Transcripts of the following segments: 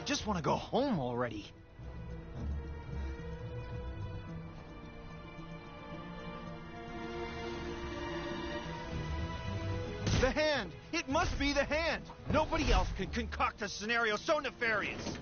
Just want to go home already. The hand! It must be the hand! Nobody else could concoct a scenario so nefarious!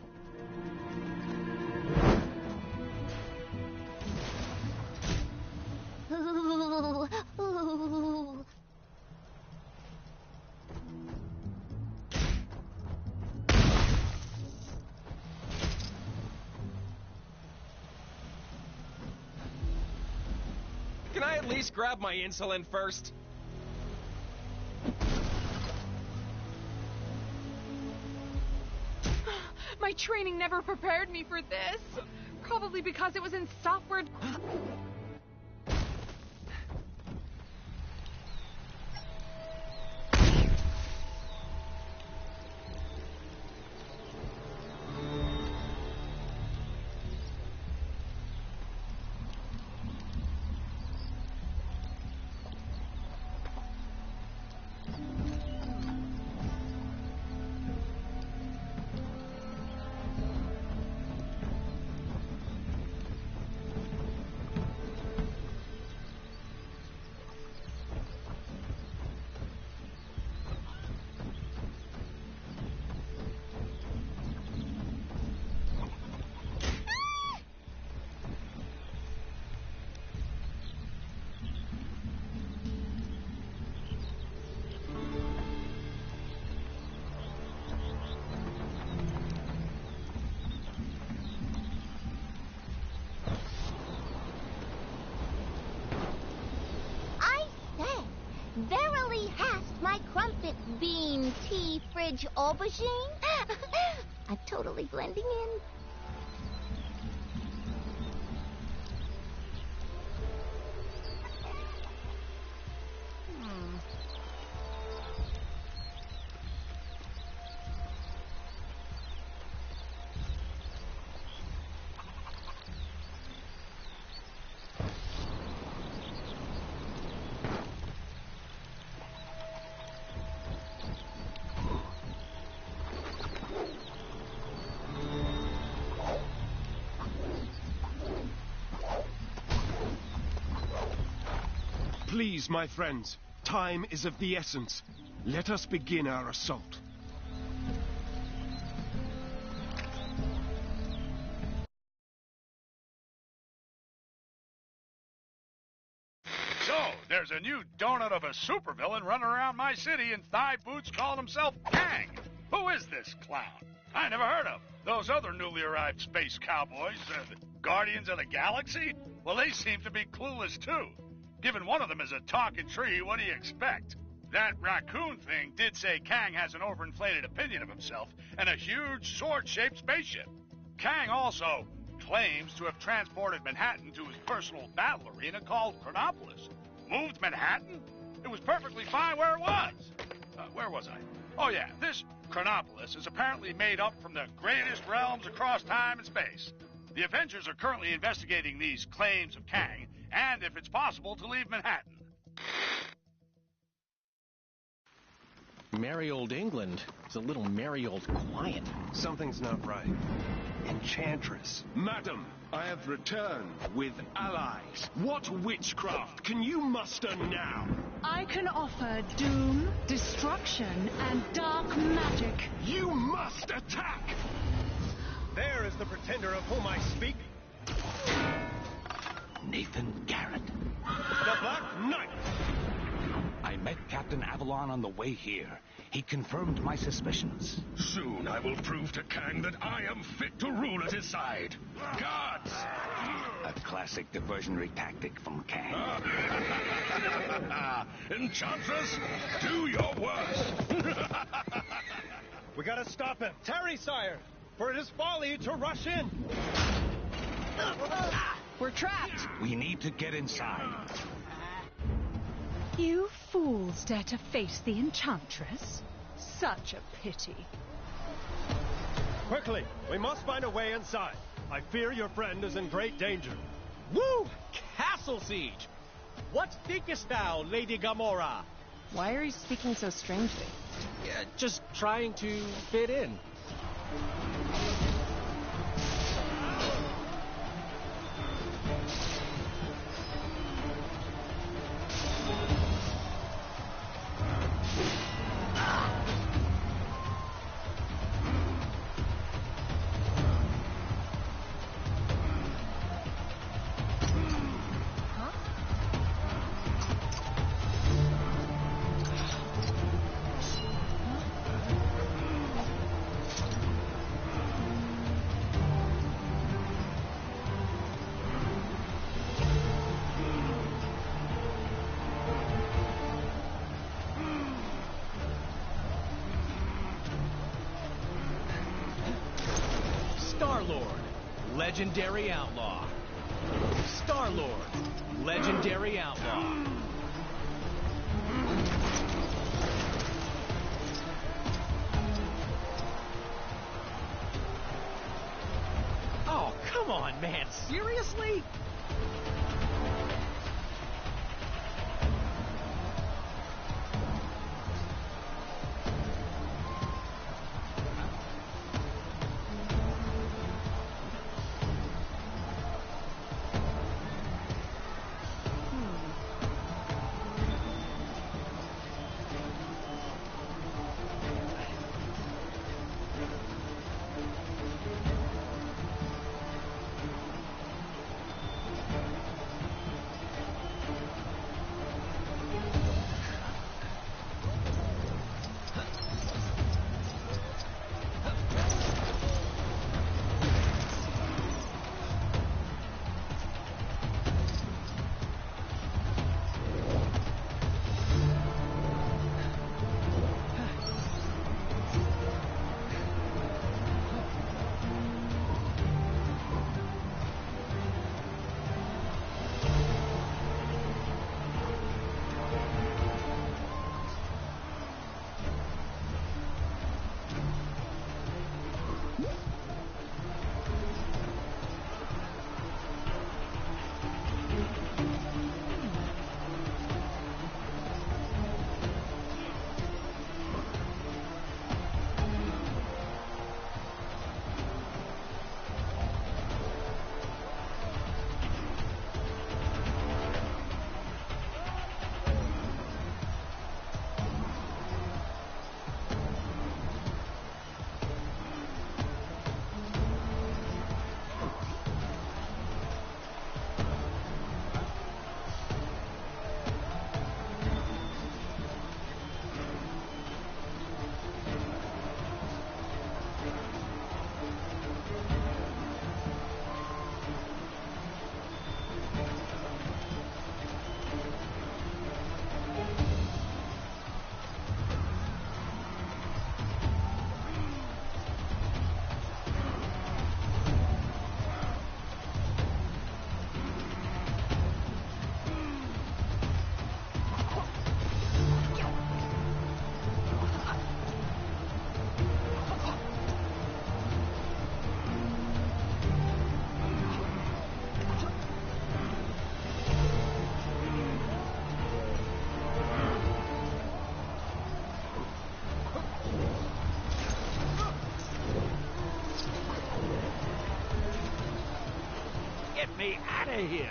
Can I at least grab my insulin first? My training never prepared me for this. Probably because it was in software. Verily hast my crumpet bean tea fridge aubergine? I'm totally blending in. Please, my friends, time is of the essence. Let us begin our assault. So, there's a new donut of a supervillain running around my city in thigh boots calling himself Kang. Who is this clown? I never heard of him. Those other newly arrived space cowboys, the Guardians of the Galaxy, well, they seem to be clueless too. Given one of them is a talking tree, what do you expect? That raccoon thing did say Kang has an overinflated opinion of himself and a huge sword-shaped spaceship. Kang also claims to have transported Manhattan to his personal battle arena called Chronopolis. Moved Manhattan? It was perfectly fine where it was. Where was I? Oh yeah, this Chronopolis is apparently made up from the greatest realms across time and space. The Avengers are currently investigating these claims of Kang, and if it's possible to leave Manhattan. Merry old England is a little merry old quiet. Something's not right. Enchantress. Madam, I have returned with allies. What witchcraft can you muster now? I can offer doom, destruction, and dark magic. You must attack! There is the pretender of whom I speak. Nathan Garrett. The Black Knight. I met Captain Avalon on the way here. He confirmed my suspicions. Soon I will prove to Kang that I am fit to rule at his side. Guards! A classic diversionary tactic from Kang. Enchantress, do your worst! We gotta stop him. Tarry, sire, for it is folly to rush in. We're trapped. We need to get inside. You fools dare to face the Enchantress? Such a pity. Quickly, we must find a way inside. I fear your friend is in great danger. Woo! Castle siege! What thinkest thou, Lady Gamora? Why are you speaking so strangely? Just trying to fit in. Star-Lord, legendary outlaw. Star-Lord, legendary outlaw. Oh, come on, man. Seriously? Get me out of here!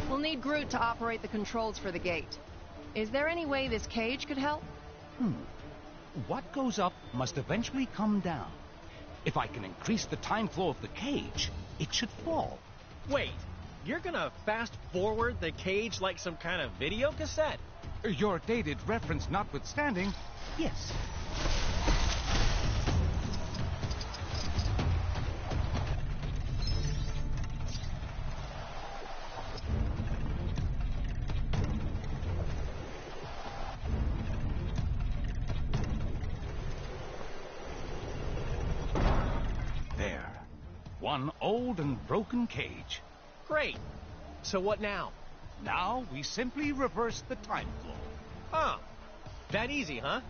We'll need Groot to operate the controls for the gate. Is there any way this cage could help? What goes up must eventually come down. If I can increase the time flow of the cage, it should fall. Wait, you're gonna fast forward the cage like some kind of video cassette? Your dated reference notwithstanding, yes. There. One old and broken cage. Great. So what now? Now we simply reverse the time flow. Huh. That easy, huh?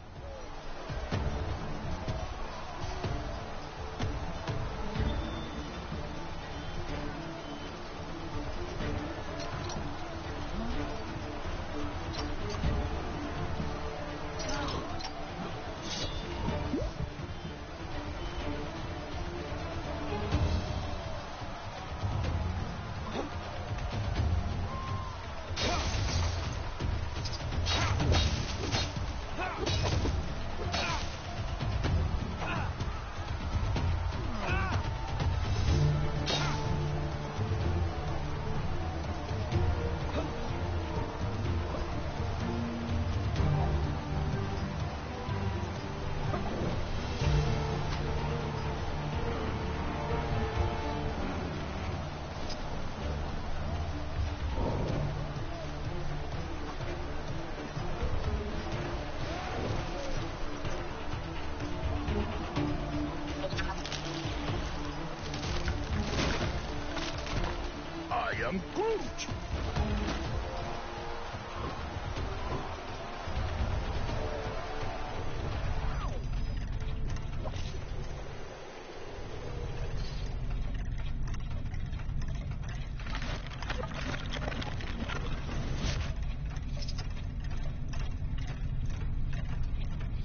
I am Groot.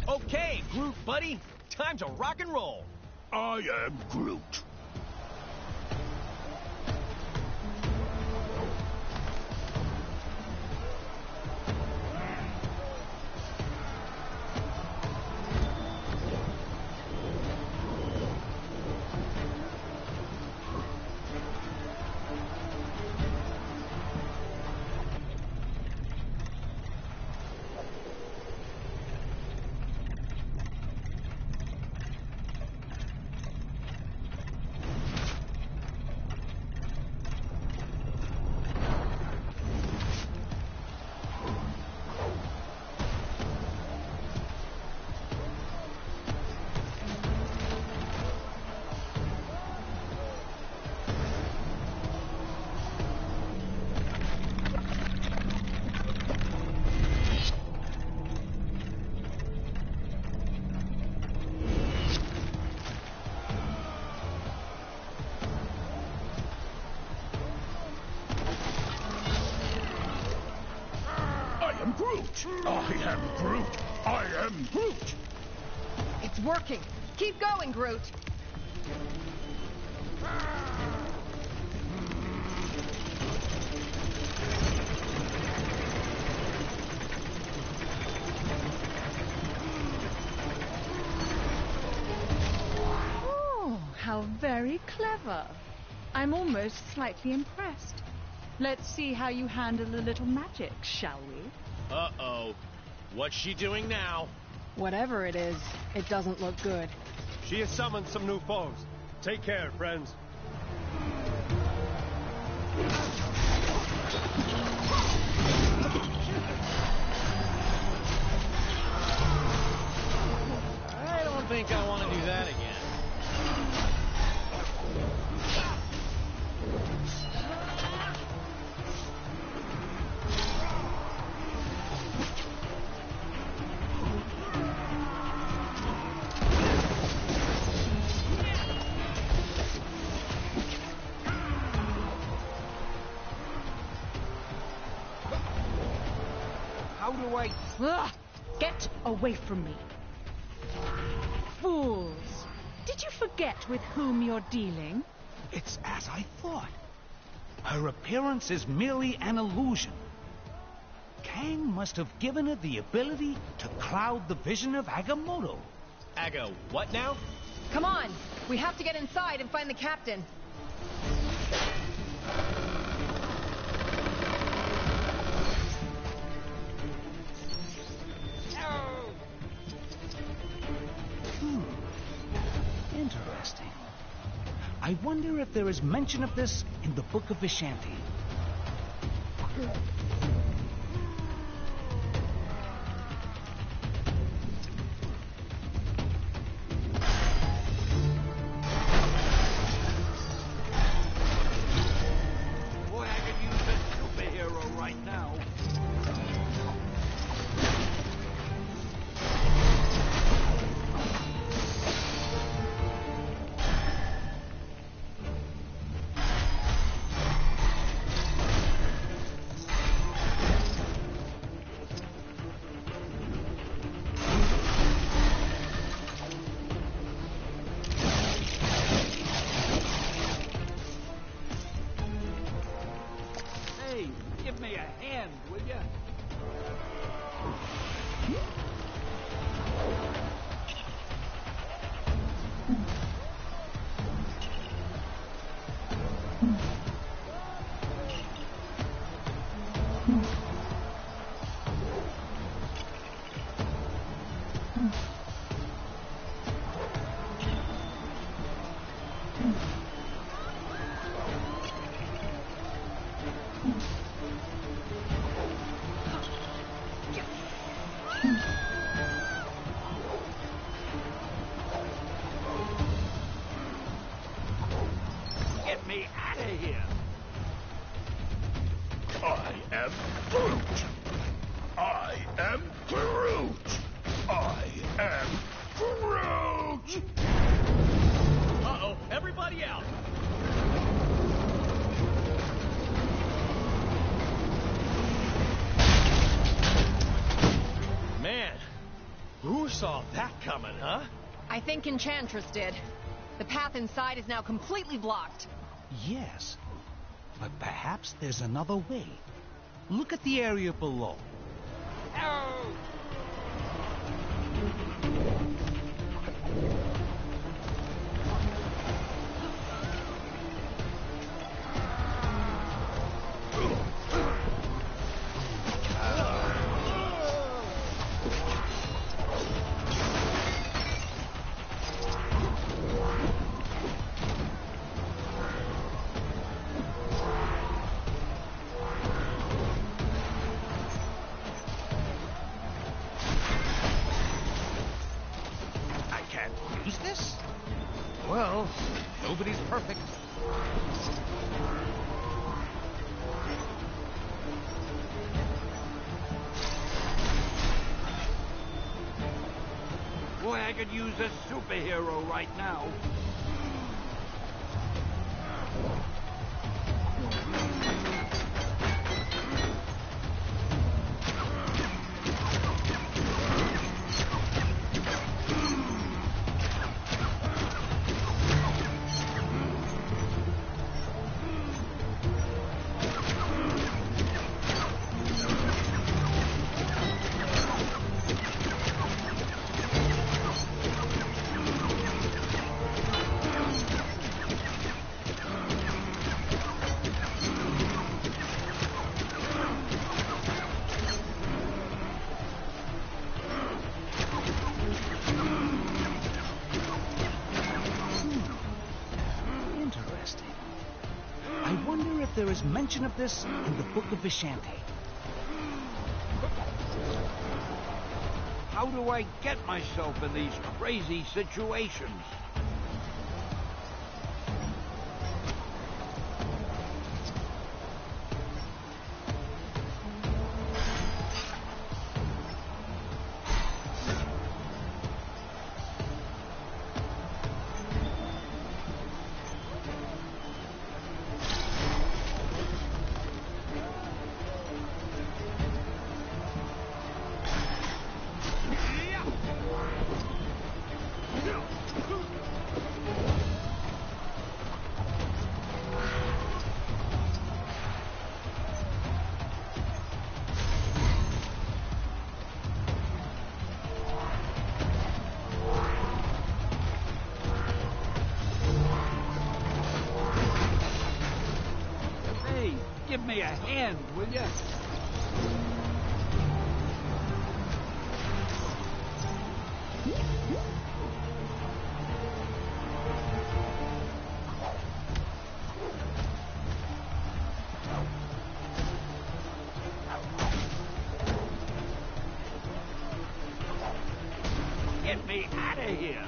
Okay, Groot, buddy. Time to rock and roll. I am Groot. I am Groot. I am Groot. It's working. Keep going, Groot. Oh, how very clever. I'm almost slightly impressed. Let's see how you handle a little magic, shall we? Uh-oh. What's she doing now? Whatever it is, it doesn't look good. She has summoned some new foes. Take care, friends. think I want to do that again. How do I... Ugh! Get away from me. Fools! Did you forget with whom you're dealing? It's as I thought. Her appearance is merely an illusion. Kang must have given her the ability to cloud the vision of Agamotto. Aga, what now? Come on! We have to get inside and find the captain. Interesting. I wonder if there is mention of this in the Book of Vishanti. Boy, I could use a superhero right now. Hey, give me a hand, will ya? Get me out of here! I am Groot. I am Groot. I am Groot. Uh-oh, everybody out! Man, who saw that coming, huh? I think Enchantress did. The path inside is now completely blocked. Yes, but perhaps there's another way. Look at the area below. I can't use this? Well, nobody's perfect. Boy, I could use a superhero right now. There is mention of this in the Book of Vishanti. How How do I get myself in these crazy situations? Give me a hand, will you? Get me out of here!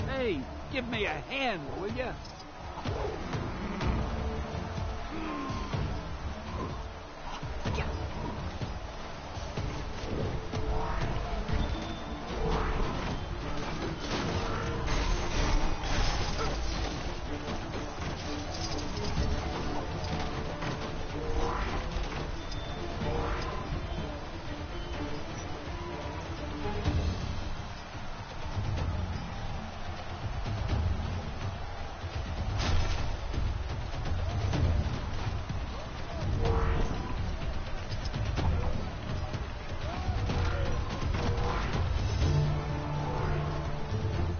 Hey, give me a hand, will you?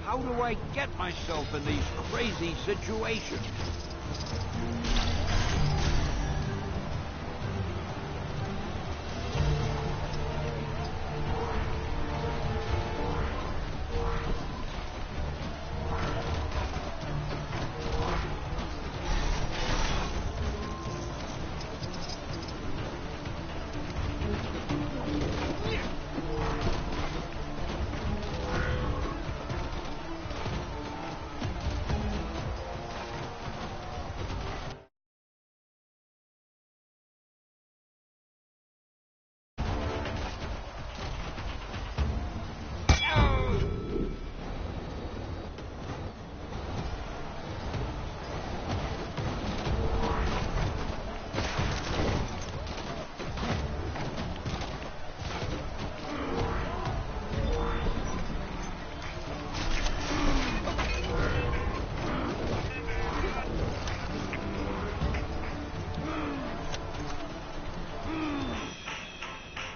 How do I get myself in these crazy situations?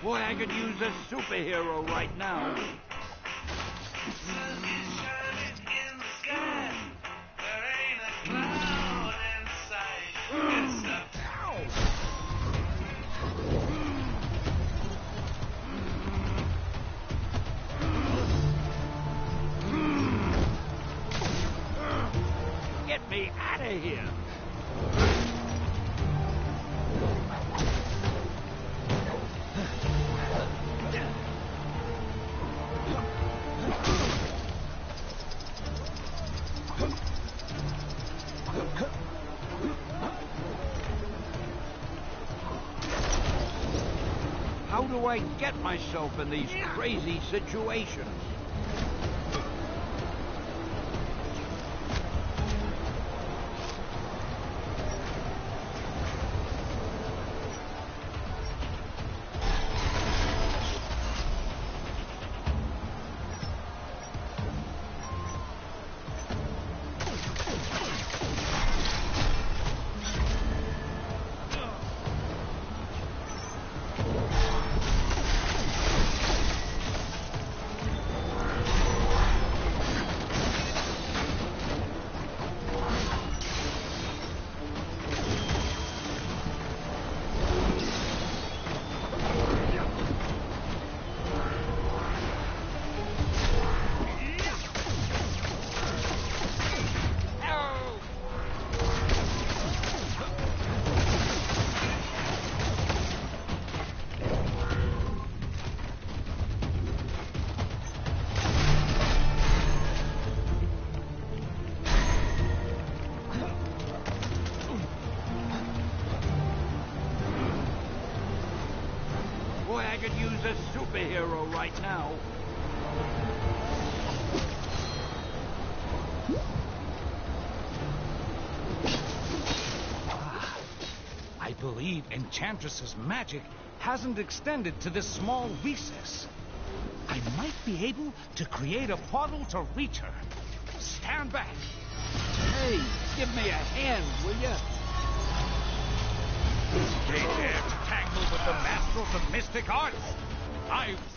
Boy, I could use a superhero right now. Get me out of here! How do I get myself in these crazy situations? Boy, I could use a superhero right now. I believe Enchantress's magic hasn't extended to this small recess. I might be able to create a portal to reach her. Stand back. Hey, give me a hand, will ya? They dare to tangle with the master of the mystic arts.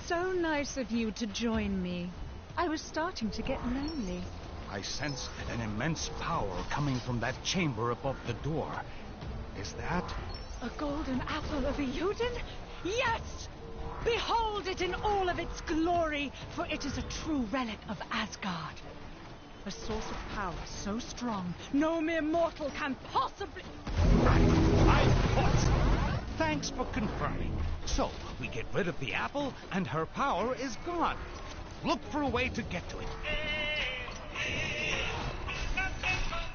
So nice of you to join me. I was starting to get lonely. I sense an immense power coming from that chamber above the door. Is that... A golden apple of Euden? Yes! Behold it in all of its glory, for it is a true relic of Asgard. A source of power so strong, no mere mortal can possibly... I thought so. Thanks for confirming. So, we get rid of the apple, and her power is gone. Look for a way to get to it.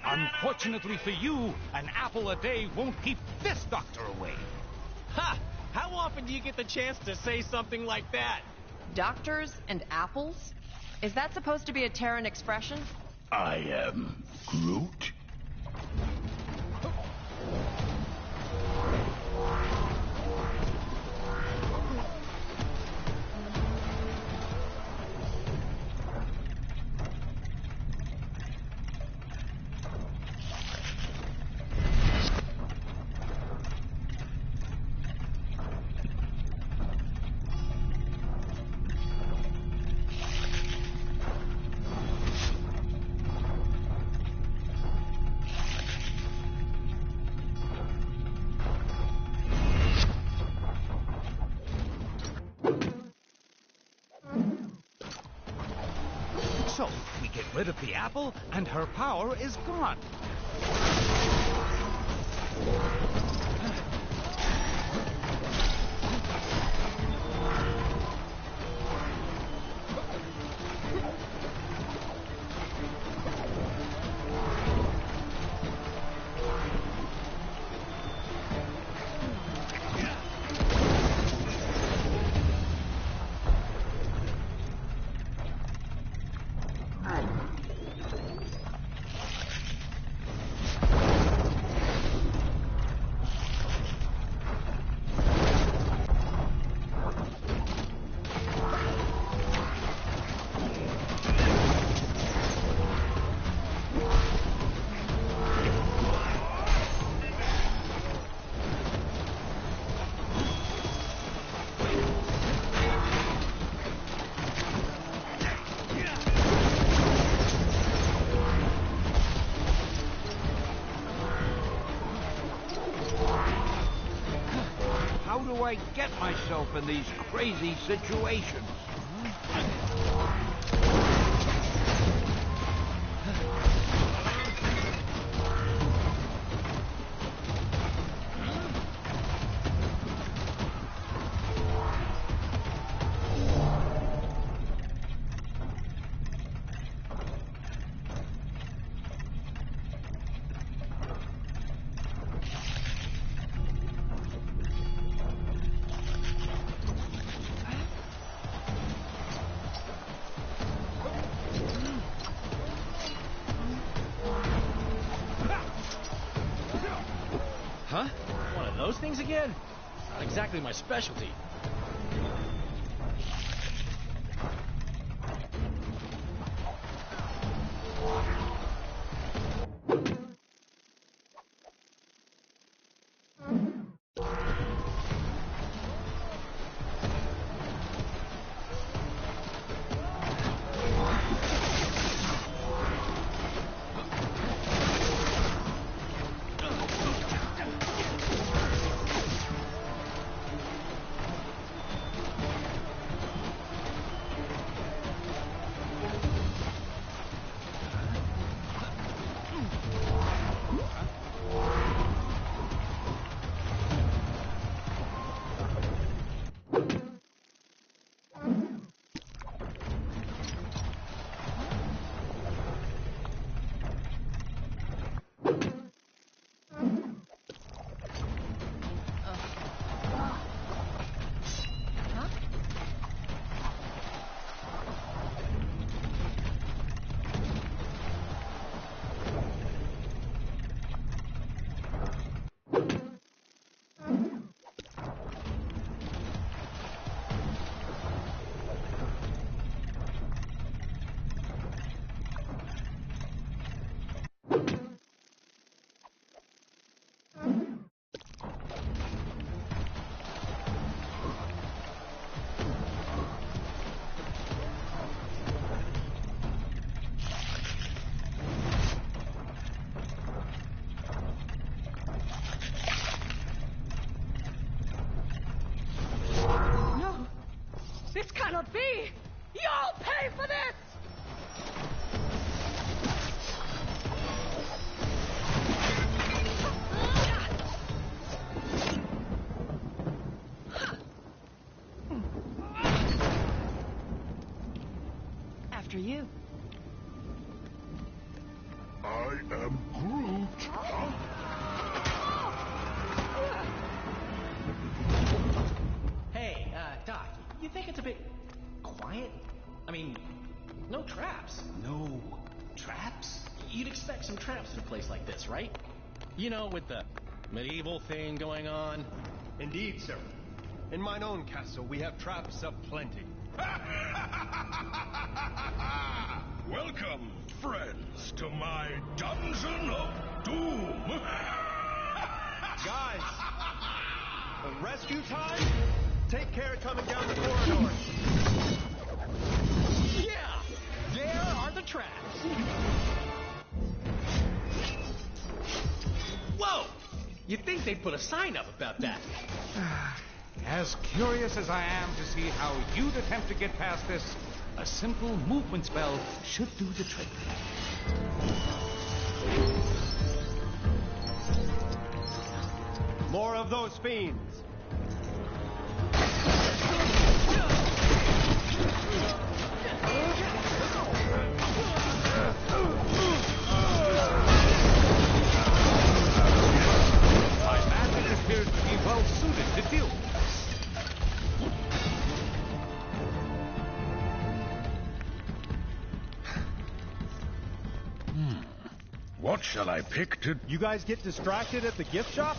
Unfortunately for you, an apple a day won't keep this doctor away. Ha! How often do you get the chance to say something like that? Doctors and apples? Is that supposed to be a Terran expression? I am Groot. So, we get rid of the apple, and her power is gone. How do I get myself in these crazy situations? Huh? One of those things again? Not exactly my specialty. This cannot be! You'll pay for this! After you. I am Groot. Hey, Doc, you think it's a bit quiet? I mean, no traps. No traps? You'd expect some traps in a place like this, right? You know, with the medieval thing going on. Indeed, sir. In mine own castle, we have traps aplenty. Welcome, friends, to my dungeon of doom. Guys, a rescue time? Take care coming down the corridor. Yeah, there are the traps. Whoa! You'd think they'd put a sign up about that. As curious as I am to see how you'd attempt to get past this, a simple movement spell should do the trick. More of those fiends. My magic appears to be well suited to deal with this. What shall I pick to... You guys get distracted at the gift shop?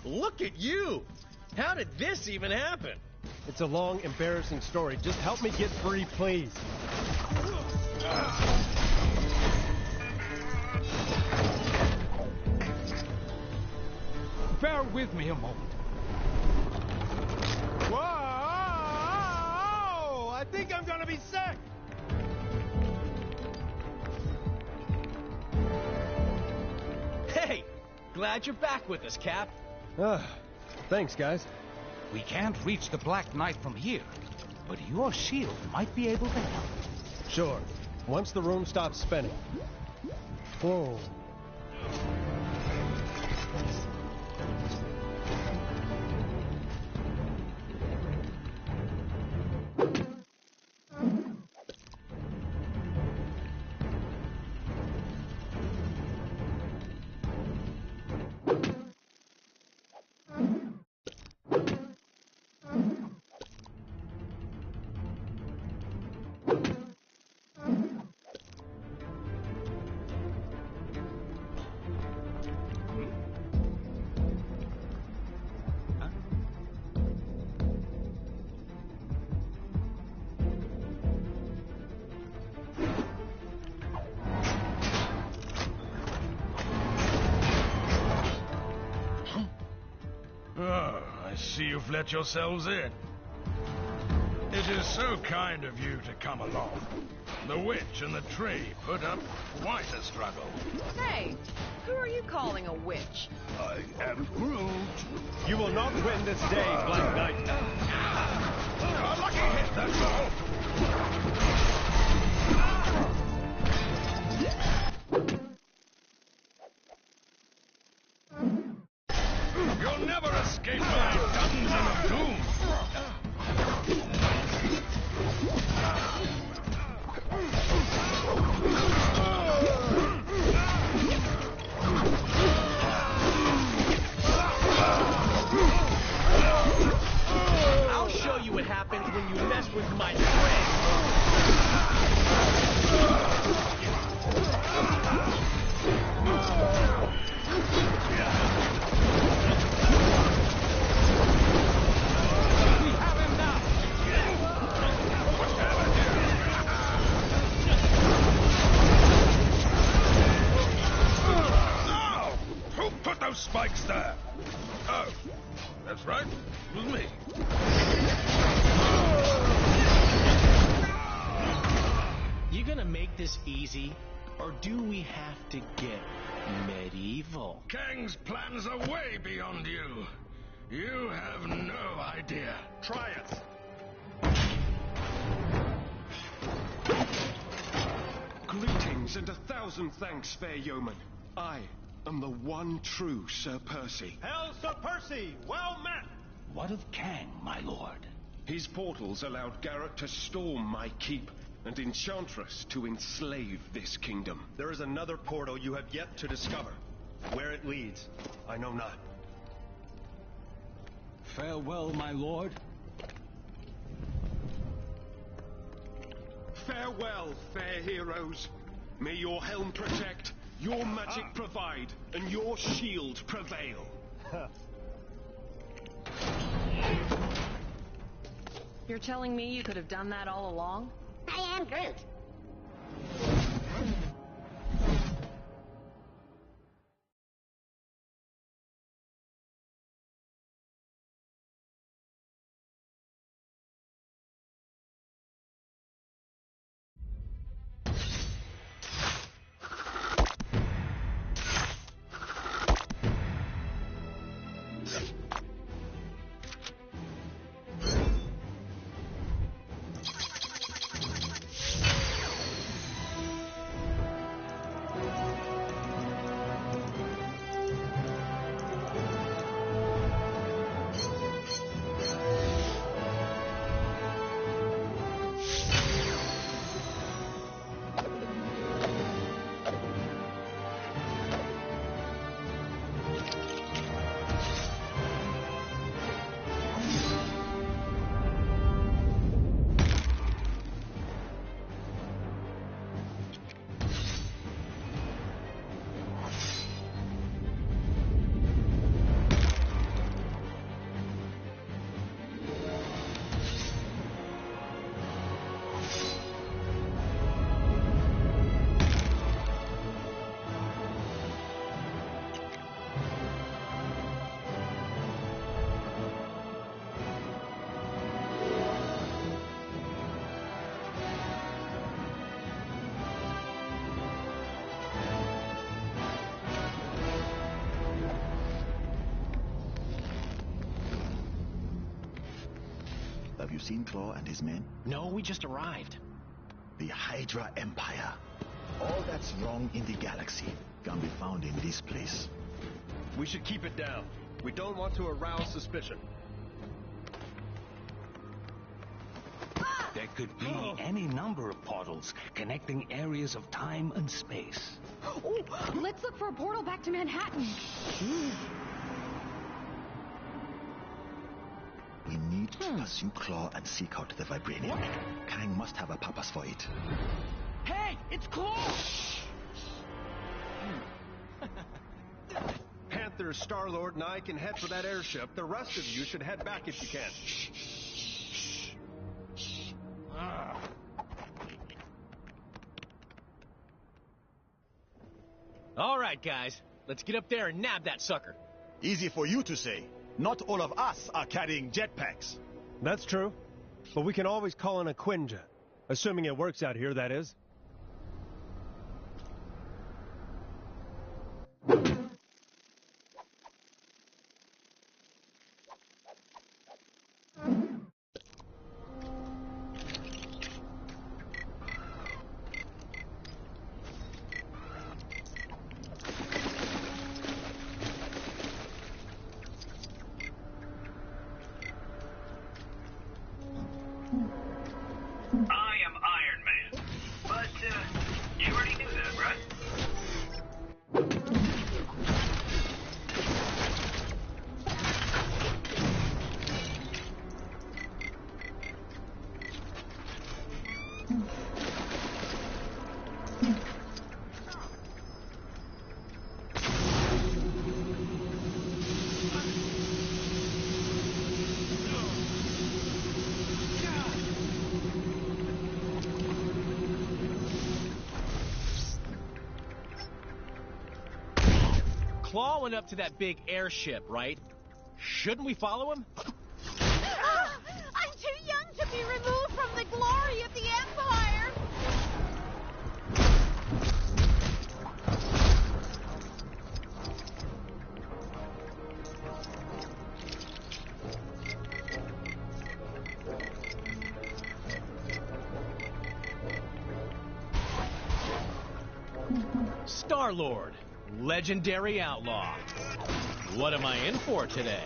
Look at you! How did this even happen? It's a long, embarrassing story. Just help me get free, please. Bear with me a moment. Whoa! I think I'm gonna be sick! Hey! Glad you're back with us, Cap. Thanks, guys. We can't reach the Black Knight from here, but your shield might be able to help. Sure. Once the room stops spinning. Whoa. I see you've let yourselves in. It is so kind of you to come along. The witch and the tree put up quite a struggle. Hey, who are you calling a witch? I am Groot. You will not win this day, Black Knight. A lucky hit, that's all. You'll never escape my dungeon of doom. I'll show you what happens when you mess with my friend. Spikes there. Oh, that's right. It was me. You gonna make this easy, or do we have to get medieval? Kang's plans are way beyond you. You have no idea. Try it. and 1,000 thanks, fair yeoman. I am the one true Sir Percy. Hail, Sir Percy! Well met! What of Kang, my lord? His portals allowed Garrett to storm my keep, and Enchantress to enslave this kingdom. There is another portal you have yet to discover. Where it leads, I know not. Farewell, my lord. Farewell, fair heroes. May your helm protect, your magic provide, and your shield prevail. You're telling me you could have done that all along? I am Groot. Have you seen Claw and his men? No, we just arrived. The Hydra Empire. All that's wrong in the galaxy can be found in this place. We should keep it down. We don't want to arouse suspicion. There could be any number of portals connecting areas of time and space. Oh, let's look for a portal back to Manhattan. We need to pursue Claw and seek out the Vibranium. Kang must have a purpose for it. Hey, it's Claw! Panther, Star-Lord, and I can head for that airship. The rest of you should head back if you can. All right, guys. Let's get up there and nab that sucker. Easy for you to say. Not all of us are carrying jetpacks. That's true. But we can always call in a Quinjet. Assuming it works out here, that is. Claw went up to that big airship, right? Shouldn't we follow him? I'm too young to be removed from the glory of the Empire! Star-Lord, legendary outlaw. What am I in for today?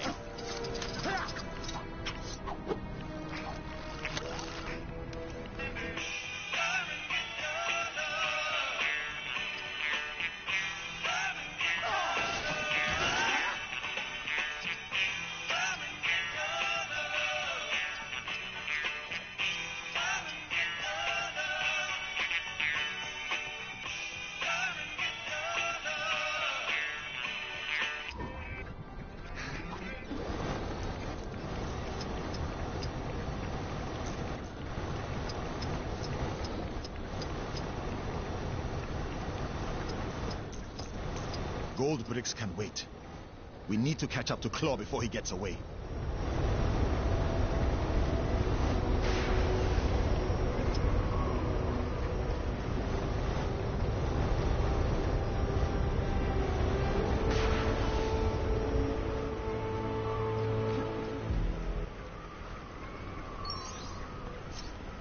Gold bricks can wait. We need to catch up to Claw before he gets away.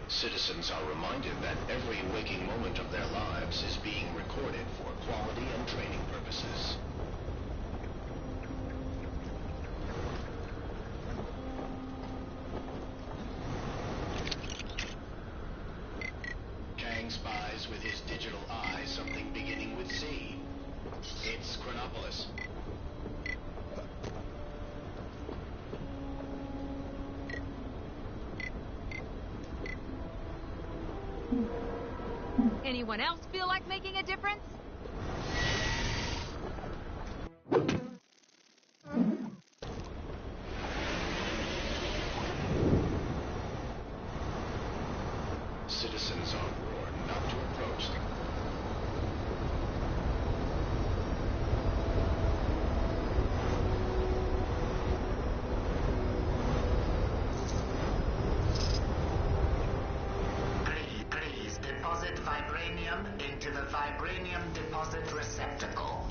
Citizens are reminded that every waking moment of their lives is being recorded for quality and training purposes. Kang spies with his digital eye something beginning with Z. It's Chronopolis. Anyone else feel like making a difference? Citizens are warned not to approach them. Please deposit vibranium into the vibranium deposit receptacle.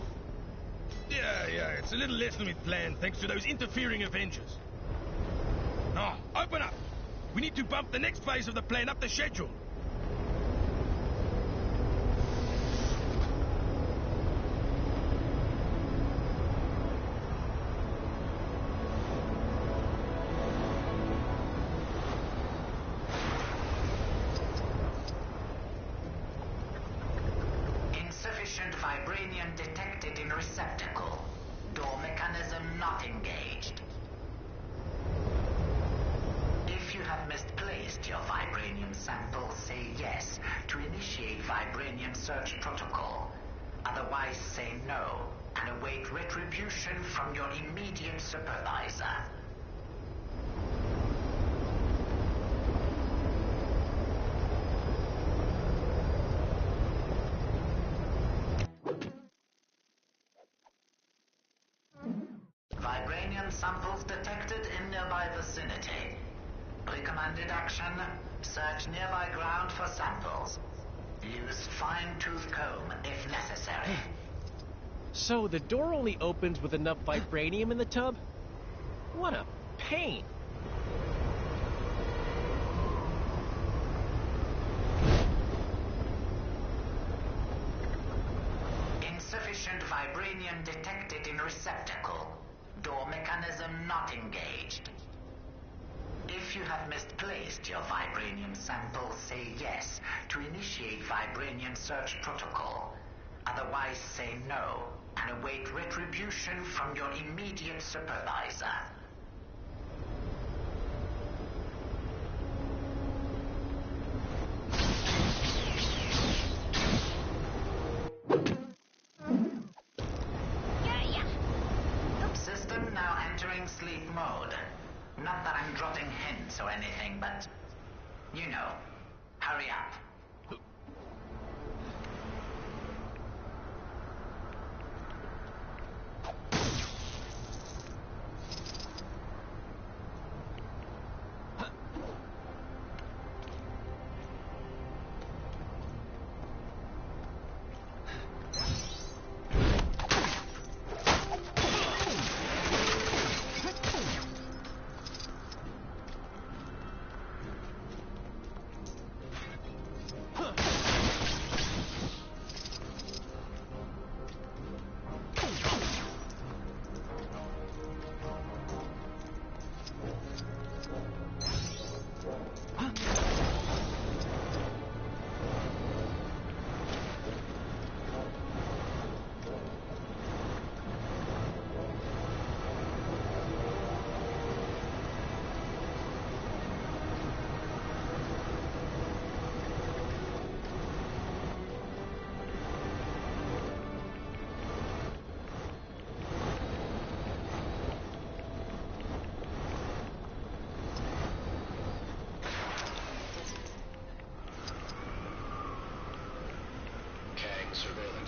Yeah, it's a little less than we planned thanks to those interfering Avengers. Oh, open up! We need to bump the next phase of the plan up the schedule. Insufficient vibranium detected in receptacle. Door mechanism not engaged. If you have misplaced your vibranium sample, say yes to initiate vibranium search protocol. Otherwise, say no and await retribution from your immediate supervisor. Vibranium samples detected in nearby vicinity. Recommended action, search nearby ground for samples. Use fine-tooth comb if necessary. So the door only opens with enough vibranium in the tub? What a pain! Insufficient vibranium detected in receptacle. Door mechanism not engaged. If you have misplaced your vibranium sample, say yes to initiate vibranium search protocol. Otherwise, say no and await retribution from your immediate supervisor. System now entering sleep mode. Not that I'm dropping hints or anything, but you know, hurry up.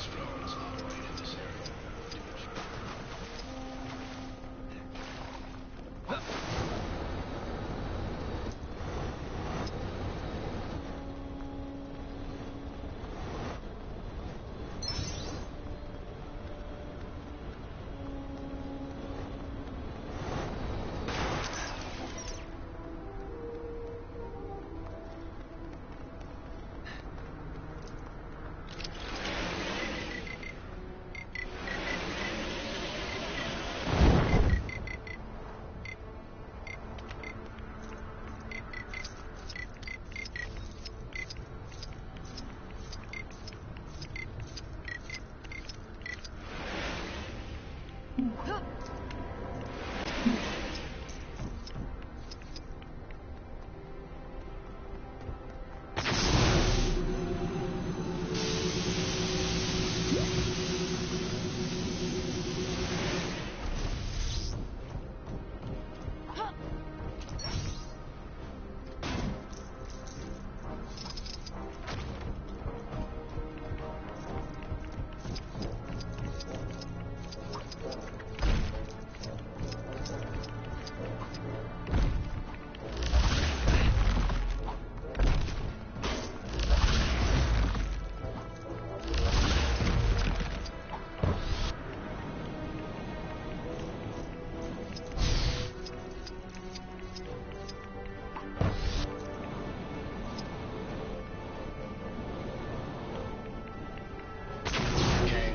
surveillance drones operate in this area.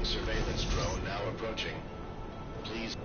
Surveillance drone now approaching. Please.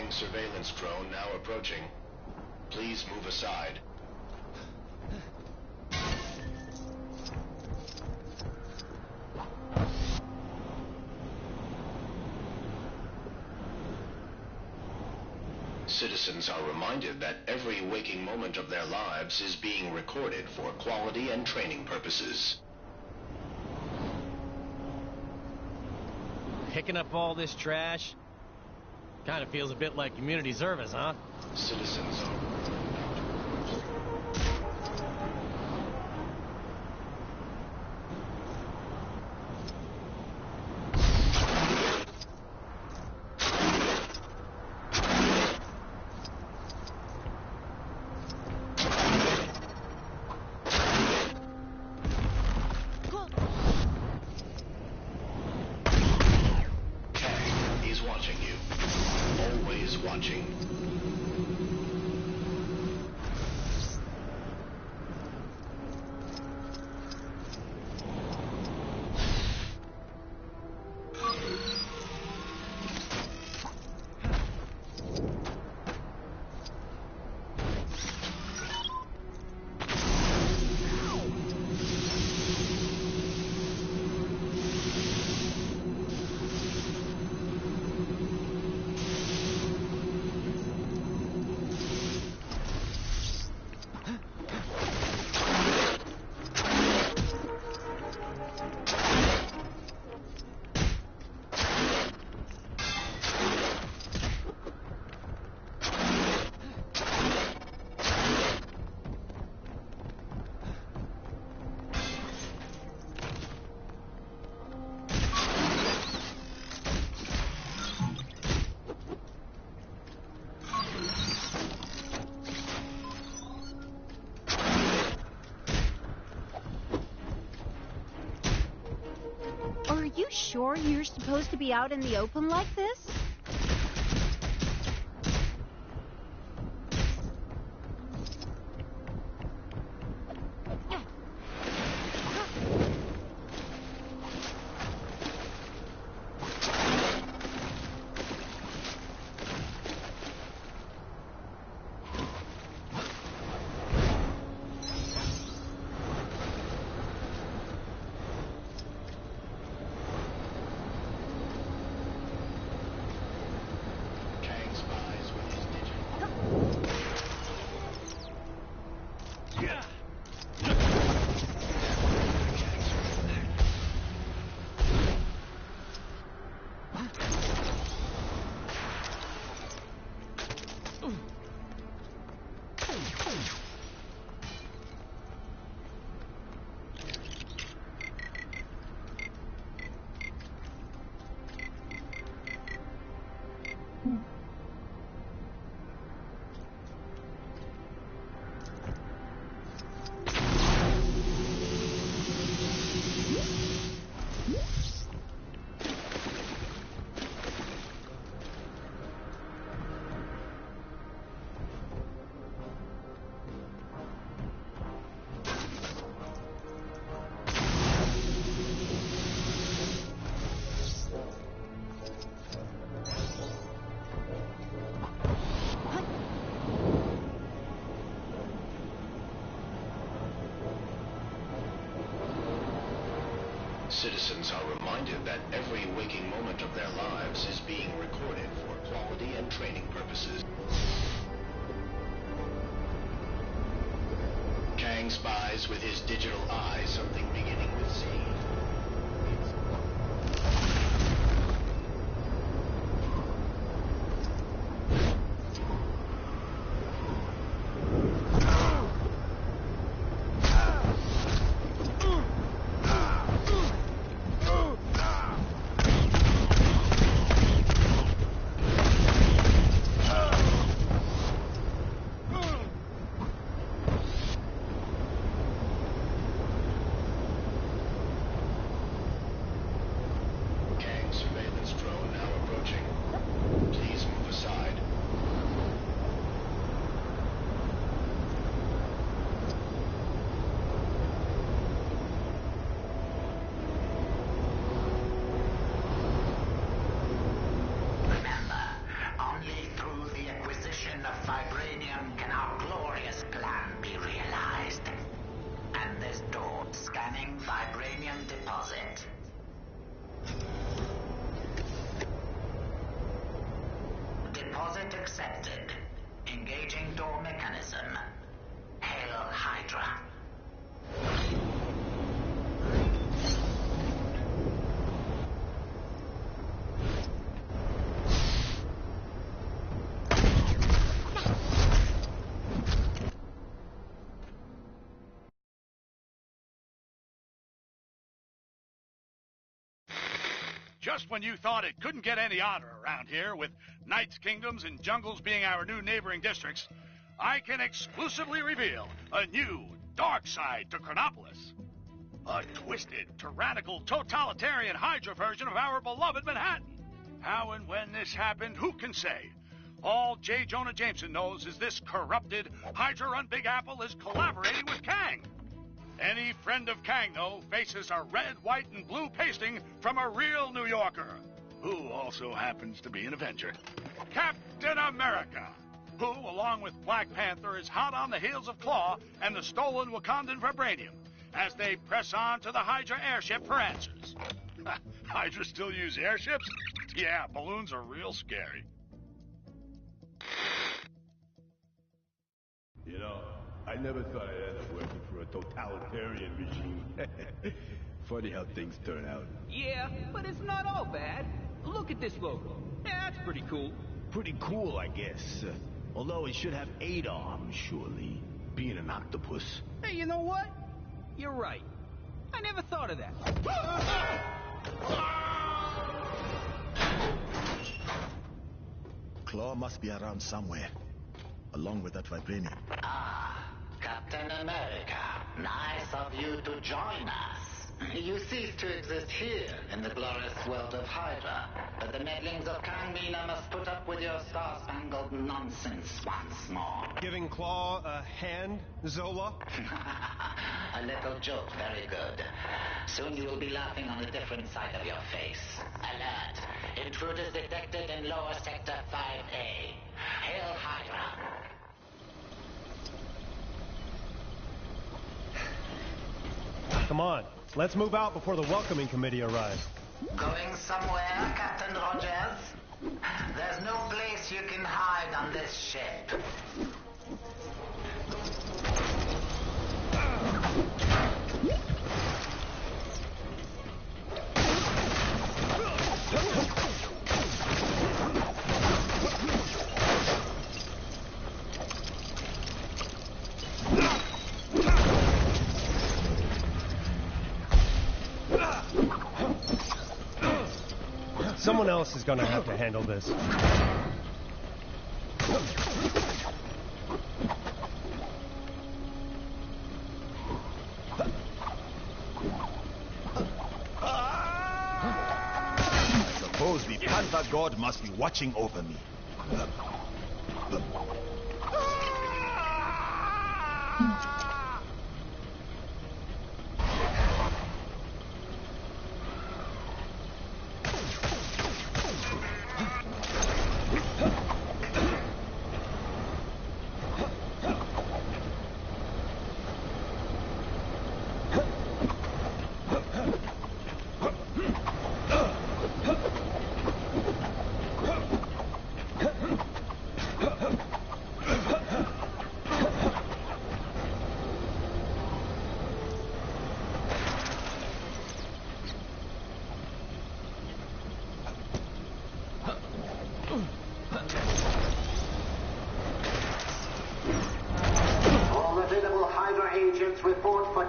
Surveillance drone now approaching. Please move aside. Citizens are reminded that every waking moment of their lives is being recorded for quality and training purposes. Picking up all this trash? Kind of feels a bit like community service, huh? Citizens are... watching. Are you sure you're supposed to be out in the open like this? Citizens are reminded that every waking moment of their lives is being recorded for quality and training purposes. Kang spies with his digital eye something beginning with Z. Deposit accepted. Engaging door mechanism. Hail Hydra. Just when you thought it couldn't get any odder around here, with Knights' Kingdoms and Jungles being our new neighboring districts, I can exclusively reveal a new dark side to Chronopolis. A twisted, tyrannical, totalitarian Hydra version of our beloved Manhattan. How and when this happened, who can say? All J. Jonah Jameson knows is this corrupted, Hydra-run Big Apple is collaborating with Kang. Any friend of Kang, though, faces a red, white, and blue pasting from a real New Yorker, who also happens to be an Avenger. Captain America, who, along with Black Panther, is hot on the heels of Claw and the stolen Wakandan vibranium, as they press on to the Hydra airship for answers. Hydra still use airships? Yeah, balloons are real scary. You know, I never thought I'd end up working for a totalitarian regime. Funny how things turn out. Yeah, but it's not all bad. Look at this logo. Yeah, that's pretty cool. Pretty cool, I guess. Although it should have 8 arms, surely. Being an octopus. Hey, you know what? You're right. I never thought of that. Claw must be around somewhere. Along with that vibranium. Captain America, nice of you to join us. You cease to exist here in the glorious world of Hydra, but the meddlings of Kangmina must put up with your star-spangled nonsense once more. Giving Claw a hand, Zola? A little joke, very good. Soon you will be laughing on a different side of your face. Alert! Intruders detected in lower sector 5A. Hail Hydra! Come on, let's move out before the welcoming committee arrives. Going somewhere, Captain Rogers? There's no place you can hide on this ship. Someone else is gonna have to handle this. I suppose the Panther God must be watching over me.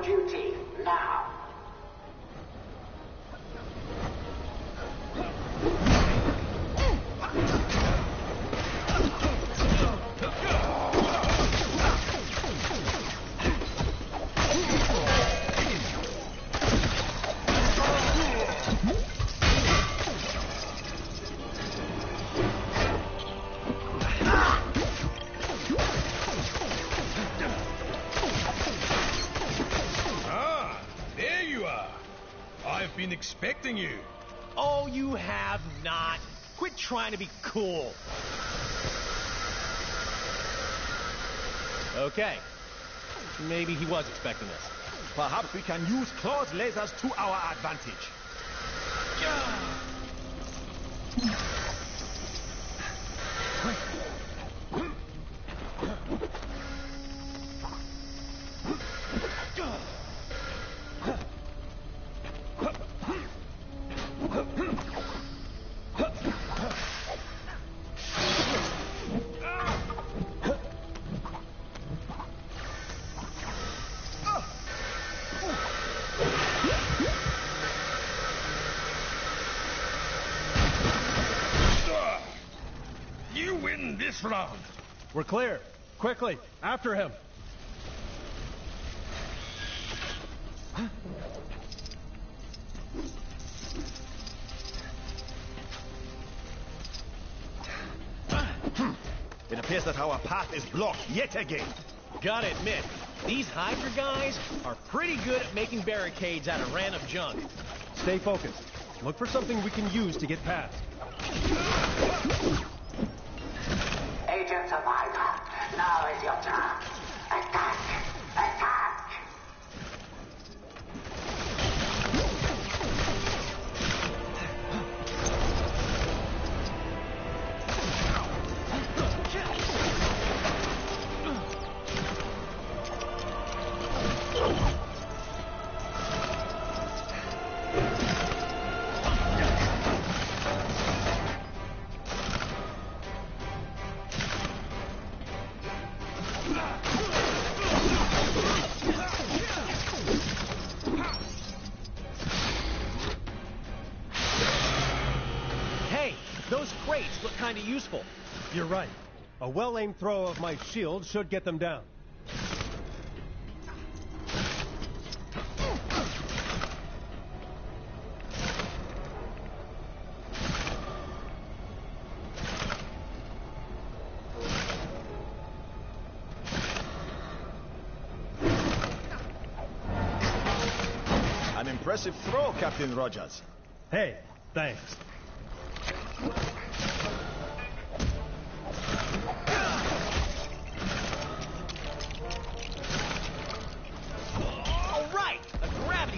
your duty, now. Been expecting you. Oh, you have not. Quit trying to be cool. Okay. Maybe he was expecting us. Perhaps we can use Claw's lasers to our advantage. This round. We're clear. Quickly, after him. It appears that our path is blocked yet again. Gotta admit, these Hydra guys are pretty good at making barricades out of random junk. Stay focused. Look for something we can use to get past. Agents of Hydra, now is your turn. Attack! Attack! Kinda useful. You're right. A well-aimed throw of my shield should get them down. An impressive throw, Captain Rogers. Hey, thanks.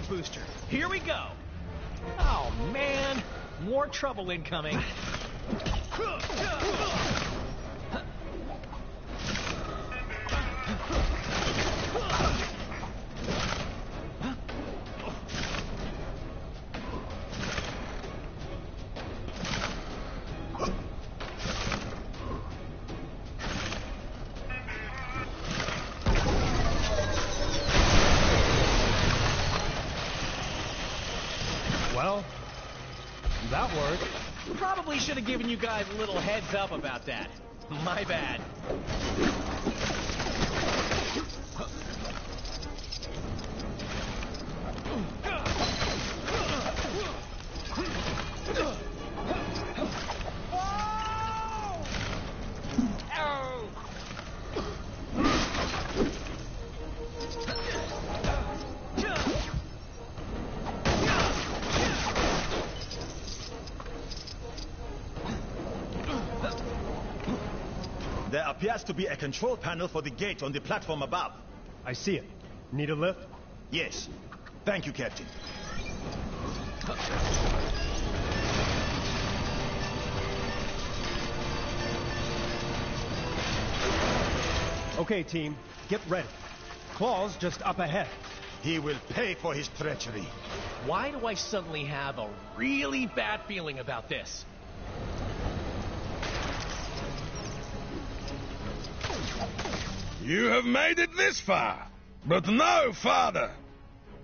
Booster. Here we go. Oh, man. More trouble incoming. Well, that worked. Probably should have given you guys a little heads up about that. My bad. There appears to be a control panel for the gate on the platform above. I see it. Need a lift? Yes. Thank you, Captain. Okay, team. Get ready. Claw's just up ahead. He will pay for his treachery. Why do I suddenly have a really bad feeling about this? You have made it this far, but no farther.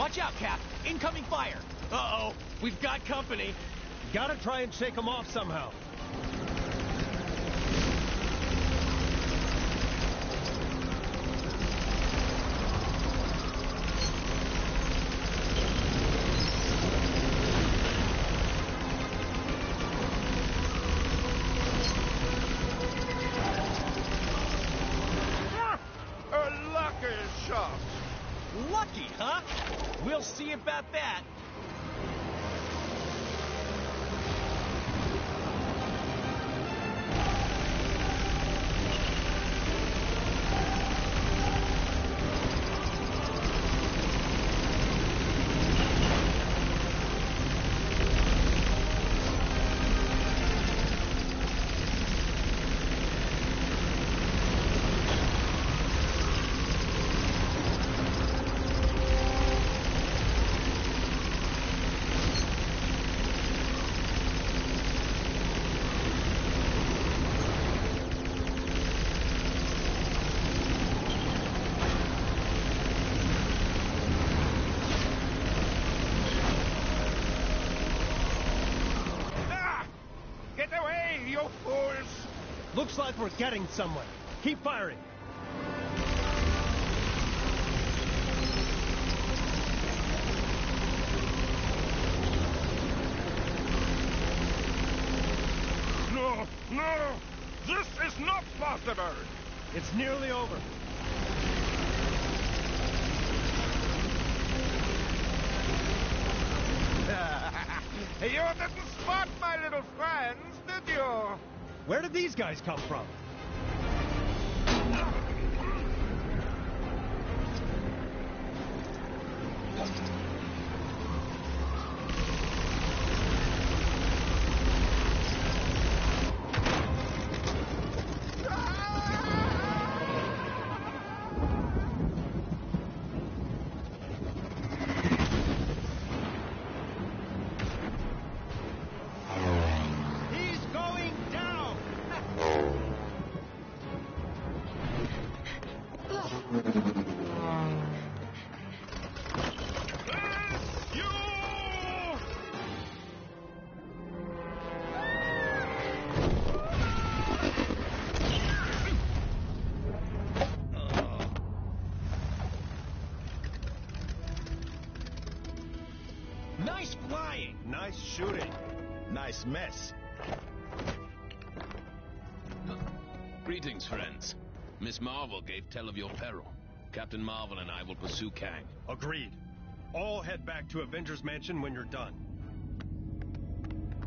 Watch out, Cap. Incoming fire. Uh-oh. We've got company. Gotta try and shake them off somehow. A lucky shot. Lucky, huh? We'll see about that. Get away, you fools! Looks like we're getting somewhere. Keep firing. No, no! This is not possible! It's nearly over. You didn't spot my little friends, did you? Where did these guys come from? Nice flying. Nice shooting. Nice mess. Greetings, friends. Miss Marvel gave tell of your peril. Captain Marvel and I will pursue Kang. Agreed. All head back to Avengers Mansion when you're done.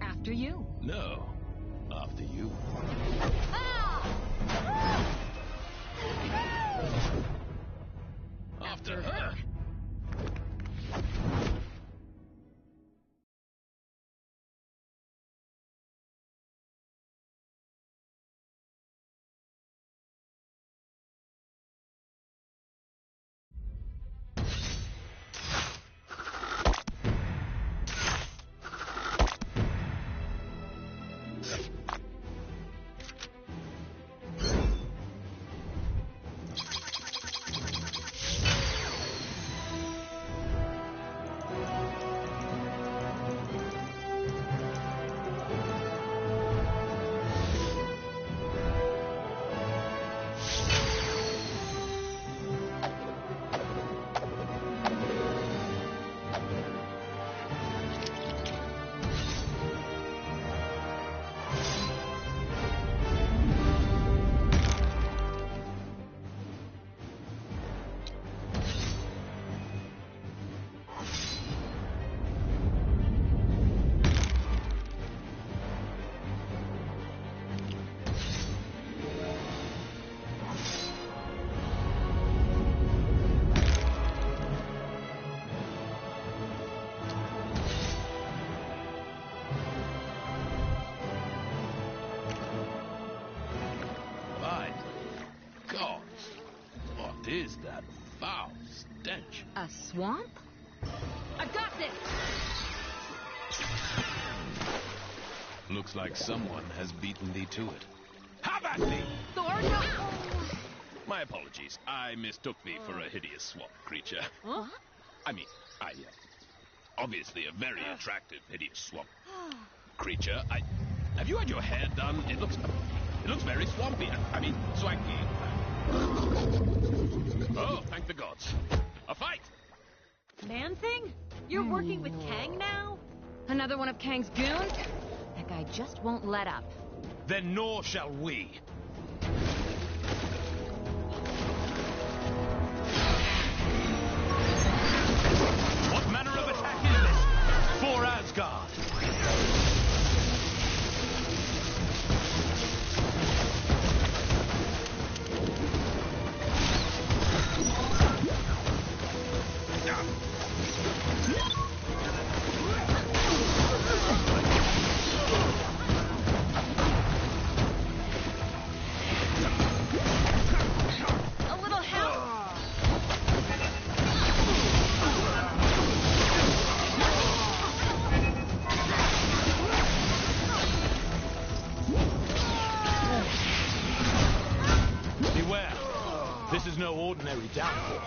After you. No. After you. After her. What is that foul stench? A swamp? I've got this! Looks like someone has beaten thee to it. Have at thee! Thor, no! My apologies. I mistook thee for a hideous swamp creature. Huh? I mean, Obviously a very attractive, hideous swamp creature. Have you had your hair done? It looks very swampy. I mean, swanky. Oh, thank the gods. A fight! Man-Thing? You're working with Kang now? Another one of Kang's goons? That guy just won't let up. Then nor shall we. What manner of attack is this? For Asgard. This is no ordinary downpour.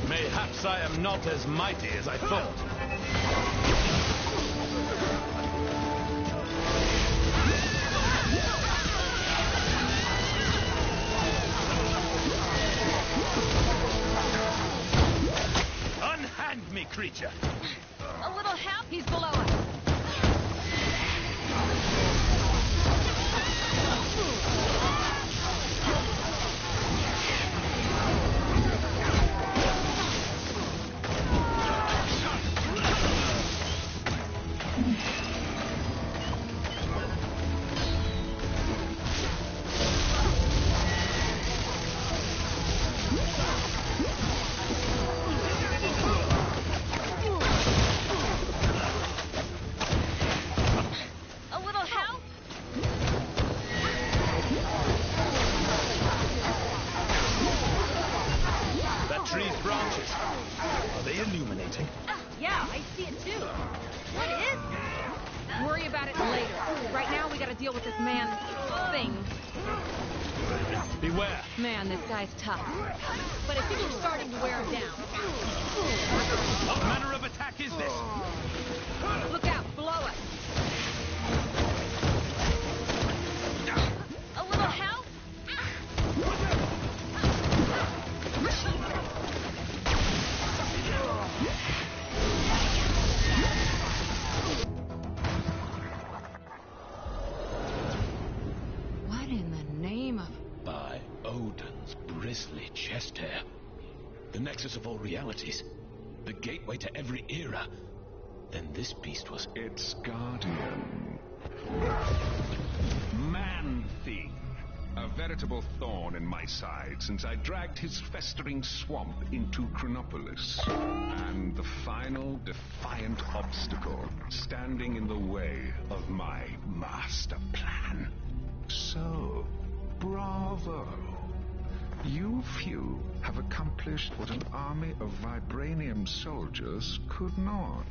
Mayhaps I am not as mighty as I thought. Unhand me, creature! A little help? He's below us. Yeah, I see it too. What is that? Worry about it later. Right now, we gotta deal with this man thing. Beware. Man, this guy's tough. But I think we're starting to wear him down. What manner of attack is this? Look out, below us. A little help? What in the name of... By Odin's bristly chest hair. The nexus of all realities. The gateway to every era. Then this beast was... Its guardian. Man-Thing. A veritable thorn in my side since I dragged his festering swamp into Chronopolis. And the final defiant obstacle standing in the way of my master plan. So, bravo. You few have accomplished what an army of vibranium soldiers could not.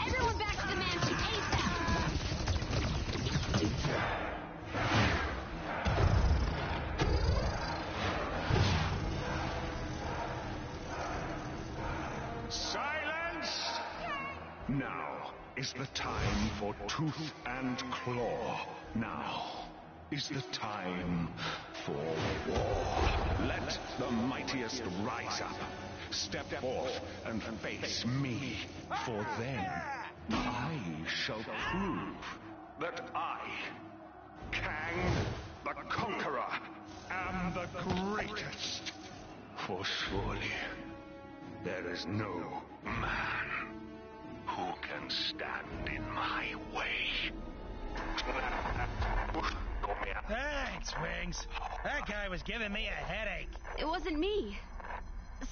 Everyone back to the mansion ASAP! Silence! Now is the time for tooth and claw. Now is the time for war. Let the mightiest rise up. Step forth and face me. For then I shall prove that I, Kang the Conqueror, am the greatest. For surely there is no man who can stand in my way. Thanks, Wings. That guy was giving me a headache. It wasn't me.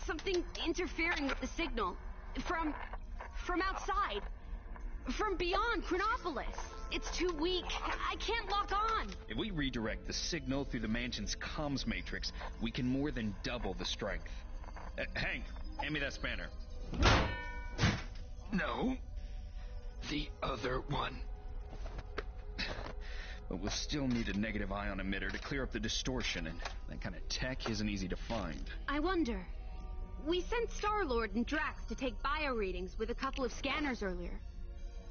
Something interfering with the signal. From outside. From beyond Chronopolis. It's too weak. I can't lock on. If we redirect the signal through the mansion's comms matrix, we can more than double the strength. Hank, hand me that spanner. No. The other one. But we'll still need a negative ion emitter to clear up the distortion, and that kind of tech isn't easy to find. I wonder. We sent Star-Lord and Drax to take bio readings with a couple of scanners earlier.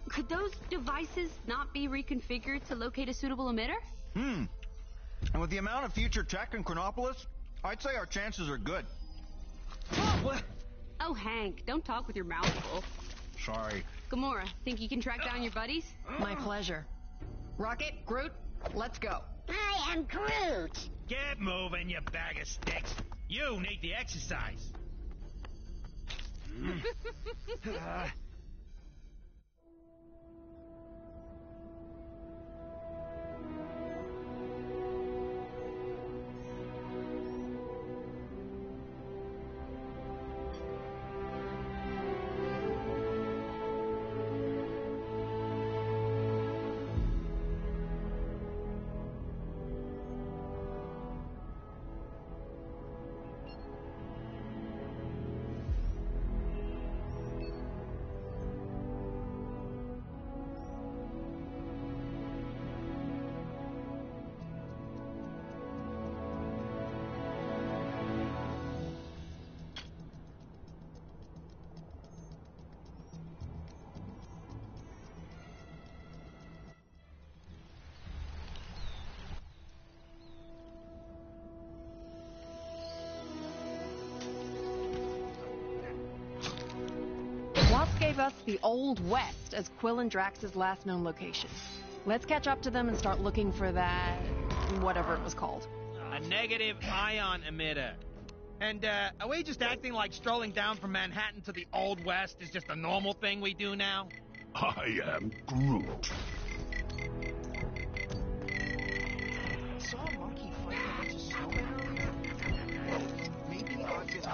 Could those devices not be reconfigured to locate a suitable emitter? And with the amount of future tech in Chronopolis, I'd say our chances are good. What? Oh, Hank, don't talk with your mouth full. Sorry. Gamora, think you can track down your buddies? My pleasure. Rocket, Groot, let's go. I am Groot. Get moving, you bag of sticks. You need the exercise. Gave us the Old West as Quill and Drax's last known location. Let's catch up to them and start looking for that... whatever it was called. A negative ion emitter. And, are we just acting like strolling down from Manhattan to the Old West is just a normal thing we do now? I am Groot. Saw a monkey fight a bunch of snowmen earlier? Maybe I'll just...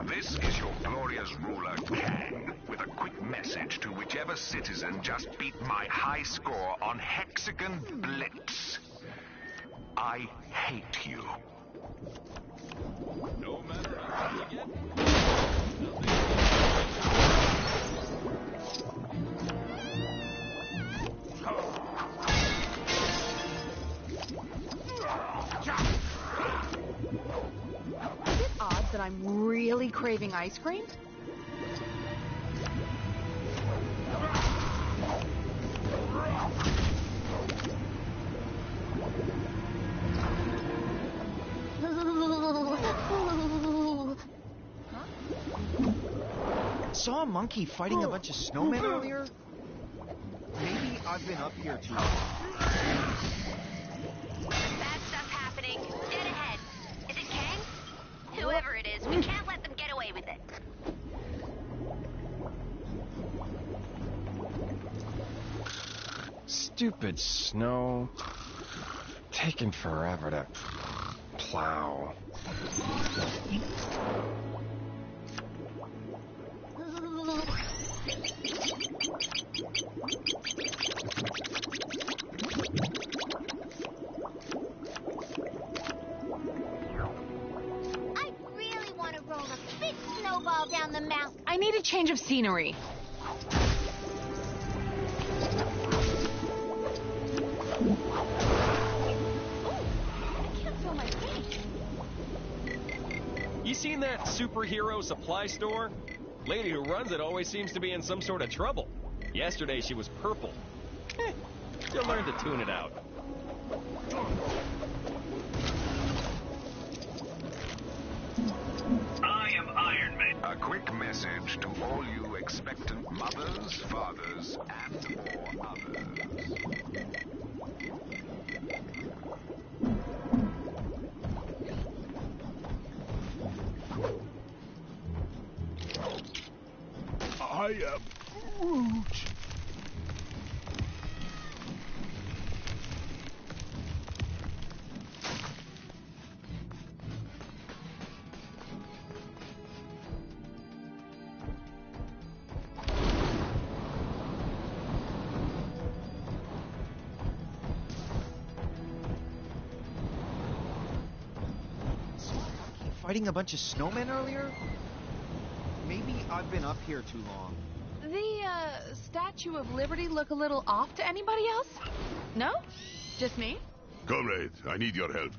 This is your glorious ruler, Kang, with a quick message to whichever citizen just beat my high score on Hexagon Blitz. I hate you. No matter how you get... Is it odd that I'm really craving ice cream? Saw a monkey fighting a bunch of snowmen earlier? Maybe I've been up here too long. Bad stuff happening. Dead ahead. Is it Kang? Whoever it is, we can't let them get away with it. Stupid snow. Taking forever to plow. I really want to roll a big snowball down the mountain. I need a change of scenery. You seen that superhero supply store? Lady who runs it always seems to be in some sort of trouble. Yesterday she was purple. You'll learn to tune it out. I am Iron Man. A quick message to all you expectant mothers, fathers, and or others. I am Groot. Fighting a bunch of snowmen earlier? Maybe I've been up here too long. The, Statue of Liberty look a little off to anybody else? No? Just me? Comrade, I need your help.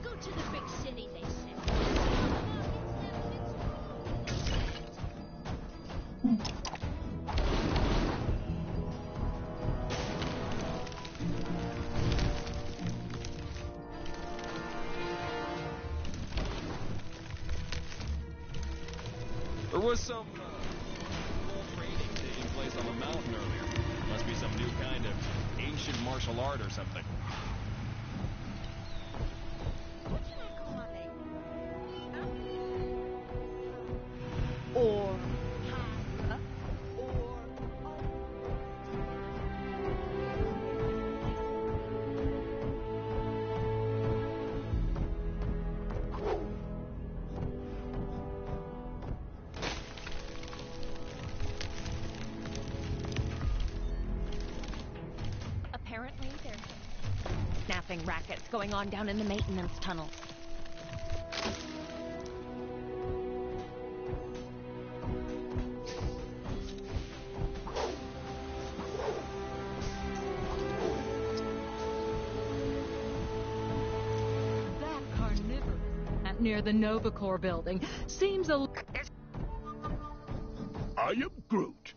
Go to the big city, they say. There was some trading taking place on the mountain earlier. Must be some new kind of ancient martial art or something. Or Apparently there's snapping rackets going on down in the maintenance tunnels. that carnivorous near the Novacore building seems a... I am Groot.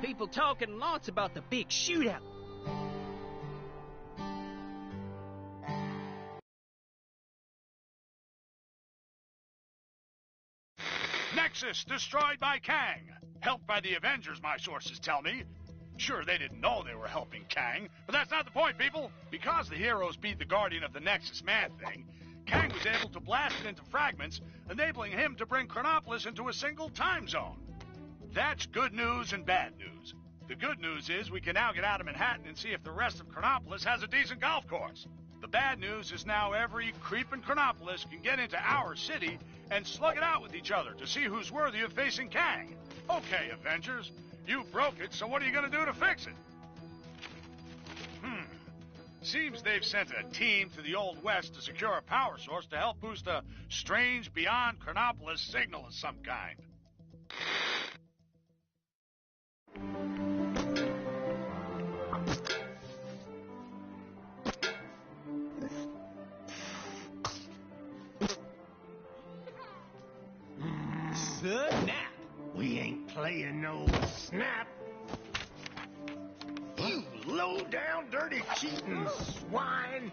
People talking lots about the big shootout. Nexus destroyed by Kang. Helped by the Avengers, my sources tell me. Sure, they didn't know they were helping Kang, but that's not the point, people. Because the heroes beat the Guardian of the Nexus Man-Thing, Kang was able to blast it into fragments, enabling him to bring Chronopolis into a single time zone. That's good news and bad news. The good news is we can now get out of Manhattan and see if the rest of Chronopolis has a decent golf course. The bad news is now every creep in Chronopolis can get into our city and slug it out with each other to see who's worthy of facing Kang. Okay, Avengers, you broke it, so what are you going to do to fix it? Seems they've sent a team to the Old West to secure a power source to help boost a strange beyond Chronopolis signal of some kind. Snap! We ain't playing no snap. You low-down, dirty, cheating swine!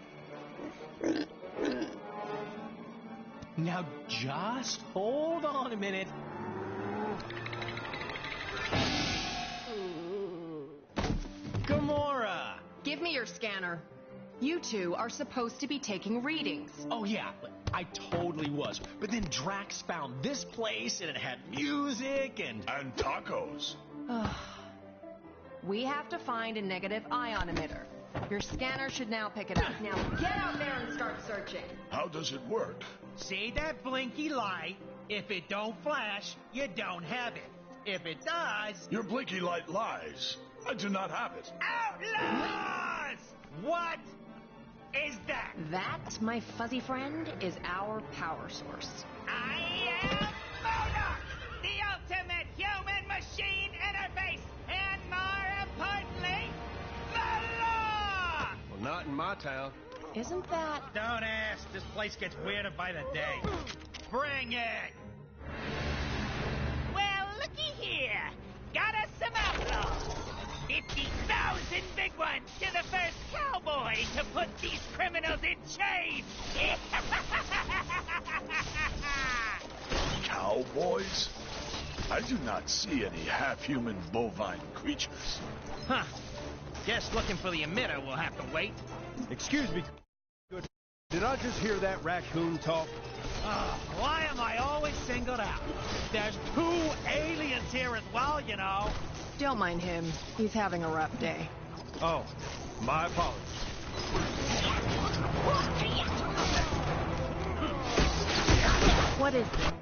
Now just hold on a minute. Gamora! Give me your scanner. You two are supposed to be taking readings. Oh yeah, I totally was. But then Drax found this place and it had music and tacos. We have to find a negative ion emitter. Your scanner should now pick it up. Now get out there and start searching. How does it work? See that blinky light? If it don't flash, you don't have it. If it does... Your blinky light lies. I do not have it. Outlaws! What is that? That, my fuzzy friend, is our power source. I am Modok, the ultimate in my town. Isn't that... Don't ask. This place gets weirder by the day. Bring it! Well, looky here. Got us some outlaws. 50,000 big ones to the first cowboy to put these criminals in chains. Cowboys? I do not see any half-human bovine creatures. Huh. Guess looking for the emitter will have to wait. Excuse me. Did I just hear that raccoon talk? Why am I always singled out? There's 2 aliens here as well, you know. Don't mind him. He's having a rough day. Oh, my apologies. What is this?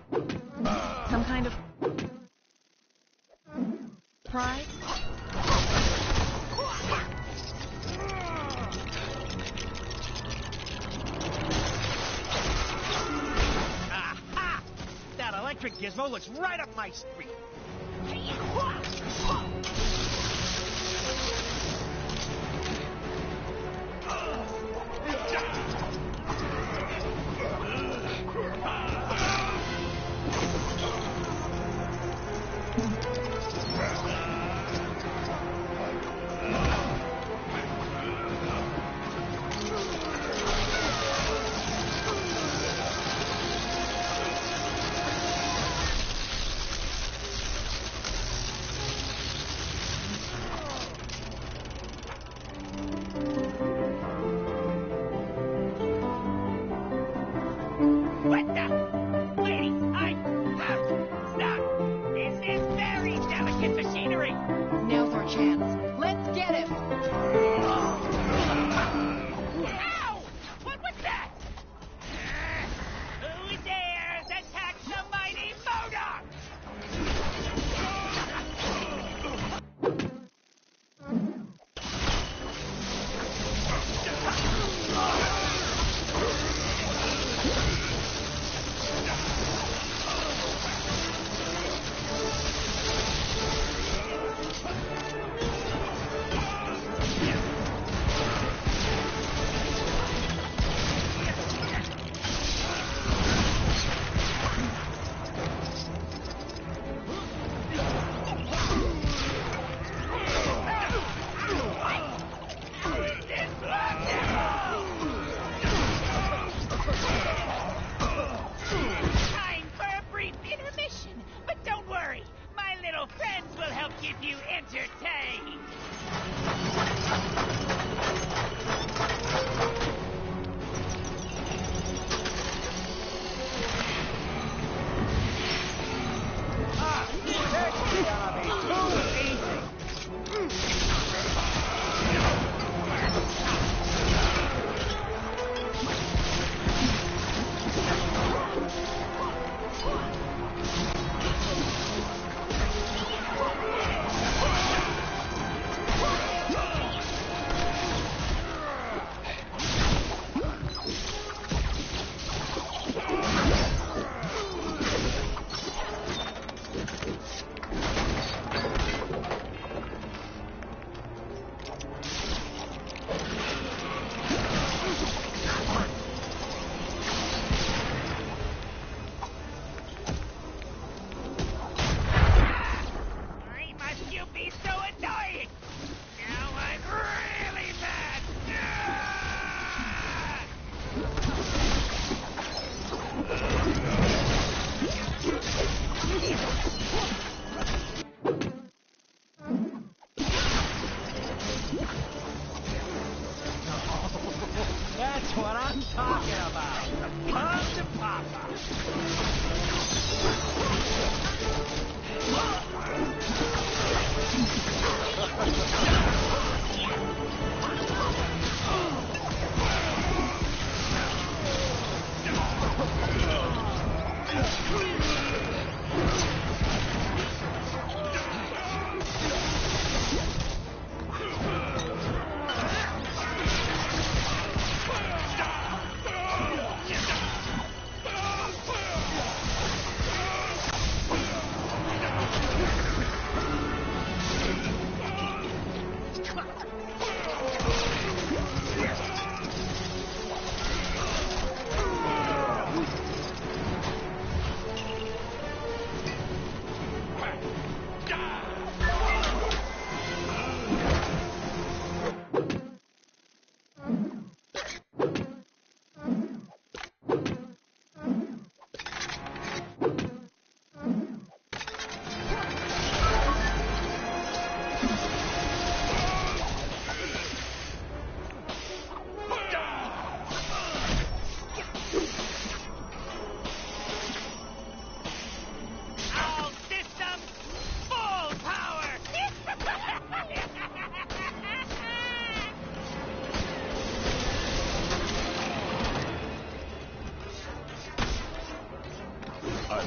Some kind of... prize? Aha! That electric gizmo looks right up my street. What the? Lady, stop! This is very delicate machinery. Now's our chance. Let's get him! Ow! What was that? Who dares attack the mighty Modoc? Time for a brief intermission, but don't worry, my little friends will help keep you entertained. Why must you be so annoying? Now I'm really mad. That's what I'm talking about. Come to Papa.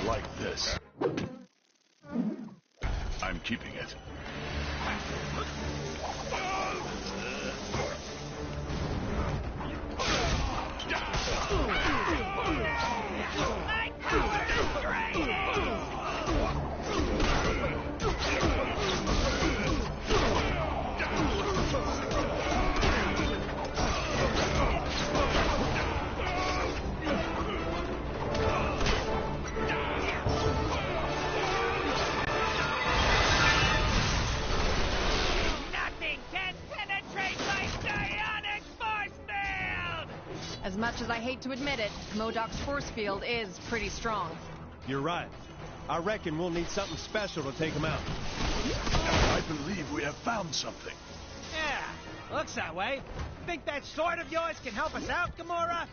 like this. I'm keeping it. My power is draining! Nothing can penetrate my psionic force field! As much as I hate to admit it, MODOK's force field is pretty strong. You're right. I reckon we'll need something special to take him out. I believe we have found something. Yeah, looks that way. Think that sword of yours can help us out, Gamora?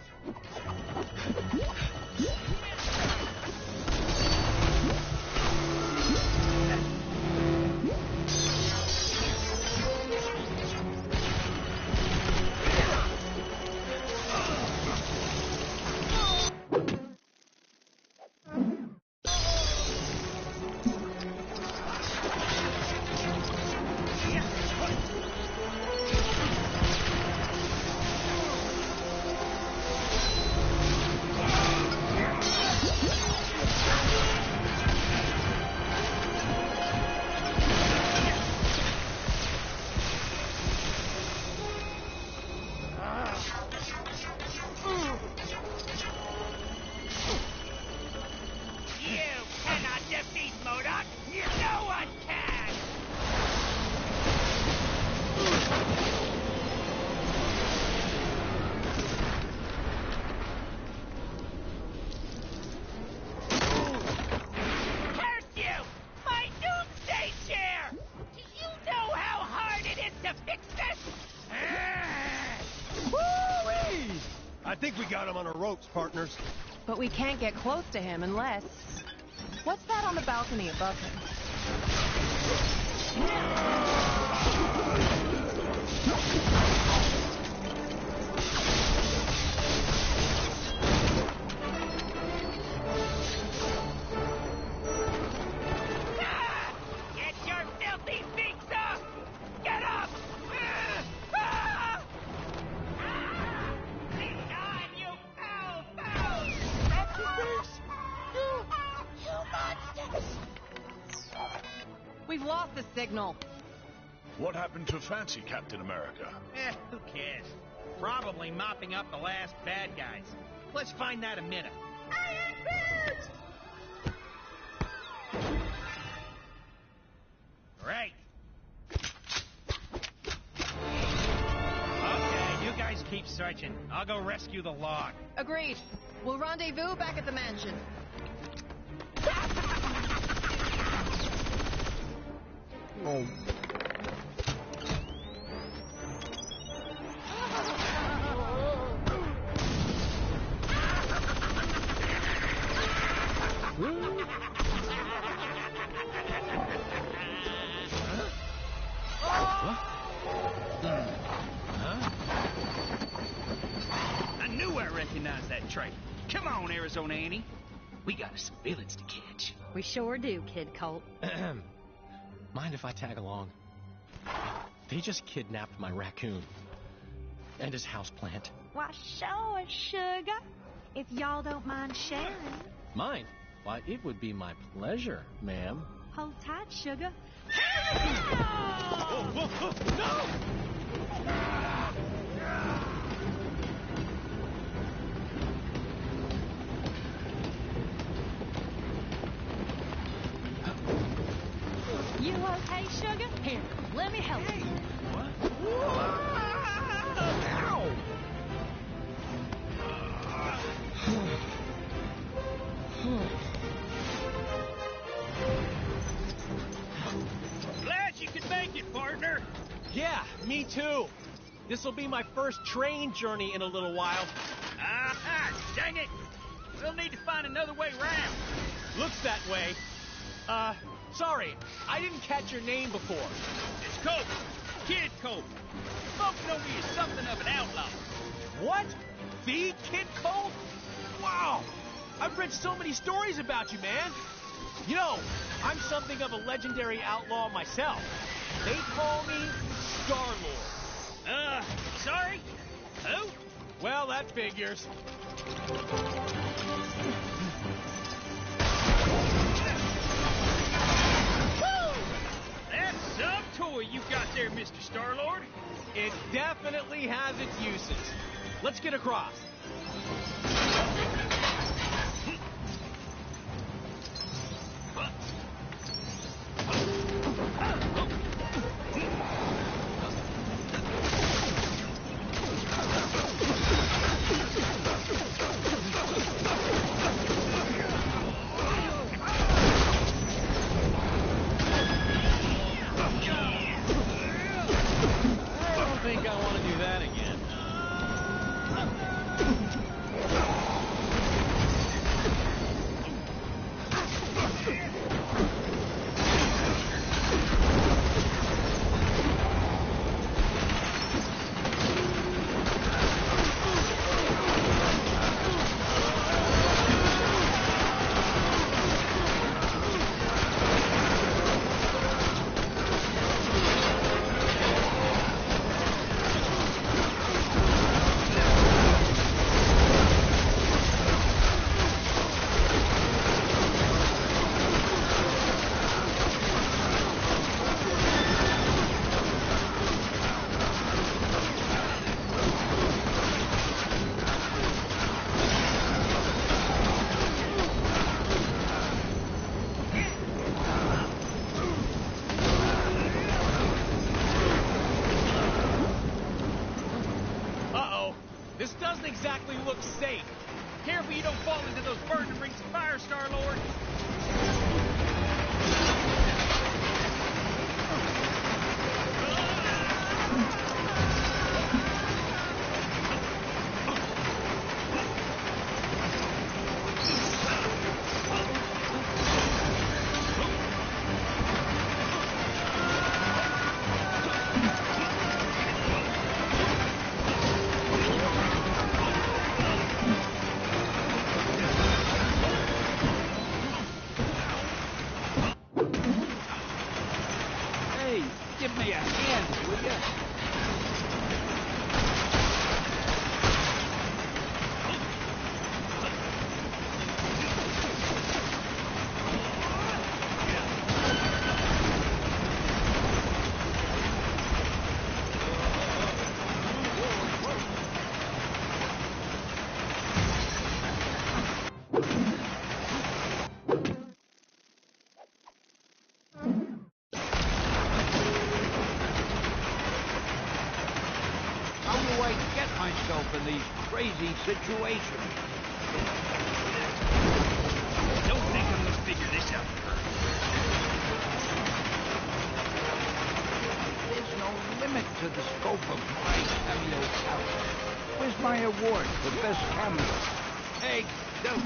I think we got him on our ropes, partners. But we can't get close to him unless... What's that on the balcony above him? Get your filthy beaks off! Get up! Lean on, you foul foul! You monsters! We've lost the signal. What happened to Fancy Captain America? Who cares? Probably mopping up the last bad guys. Let's find that emitter. Right. Okay, you guys keep searching. I'll go rescue the log. Agreed. We'll rendezvous back at the mansion. Oh. I knew I recognized that trait. Come on, Arizona Annie. We got some villains to catch. We sure do, Kid Colt. Mind if I tag along? They just kidnapped my raccoon. And his houseplant. Why, sure, sugar. If y'all don't mind sharing. Mine? Why, it would be my pleasure, ma'am. Hold tight, sugar. No! You okay, sugar? Here, let me help you. Glad you could make it, partner. Yeah, me too. This'll be my first train journey in a little while. Dang it. We'll need to find another way round. Looks that way. Sorry, I didn't catch your name before. It's Colt. Kid Colt. Folks know me as something of an outlaw. What? The Kid Colt? Wow! I've read so many stories about you, man. You know, I'm something of a legendary outlaw myself. They call me Star-Lord. Sorry? Who? Well, that figures. That's some toy you got there, Mr. Star-Lord. It definitely has its uses. Let's get across. I think I want to do that again. This doesn't exactly look safe. Careful you don't fall into those burning rings of fire, Star-Lord. Give me a hand, will you? How do I get myself in these crazy situations? Don't think I'm gonna figure this out first. There's no limit to the scope of my cameo talent. Where's my award for best cameo? Hey, don't.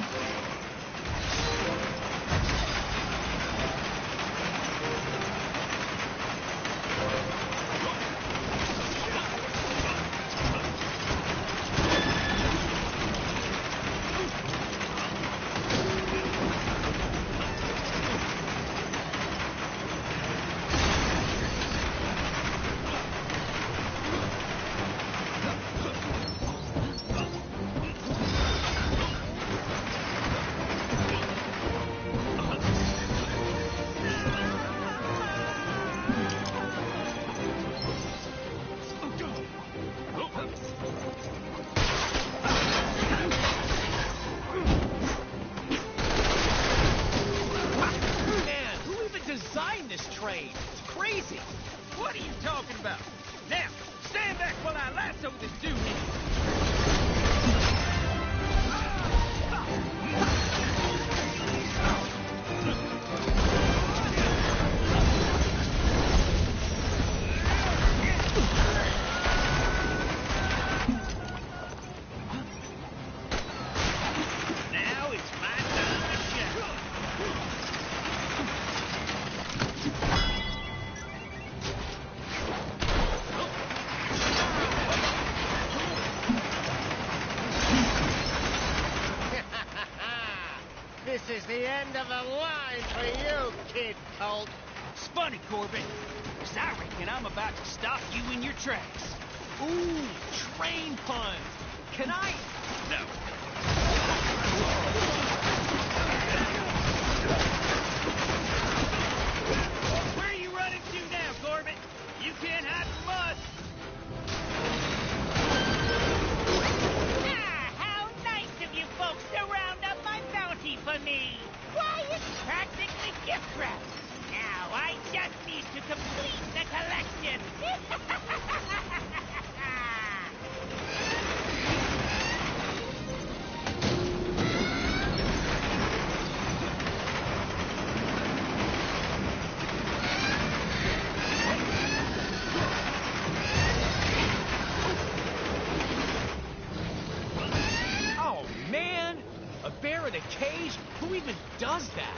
Train. It's crazy. What are you talking about? Now, stand back while I lasso this dude here. Now it's my time to shine. end of the line for you, Kid Colt. It's funny, Corbin, 'cause I reckon I'm about to stop you in your tracks. Ooh, train puns. Can I? No. Where are you running to now, Corbin? You can't hide from us. Ah, how nice of you folks to round up my bounty for me. Why, it's practically gift wrap. Now I just need to complete the collection. Oh, man! A bear in a cage? Who even does that?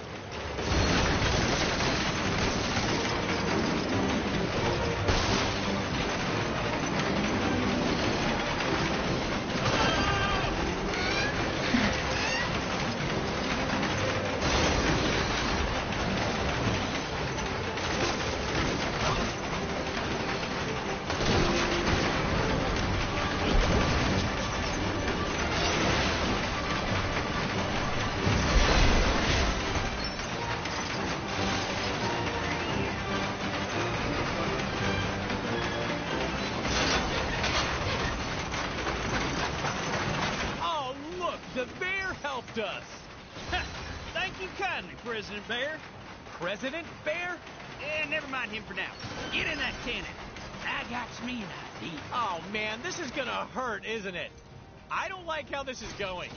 The bear helped us! Thank you kindly, President Bear. President Bear? Yeah, never mind him for now. Get in that cannon. I got me an idea. Oh, man, this is gonna hurt, isn't it? I don't like how this is going.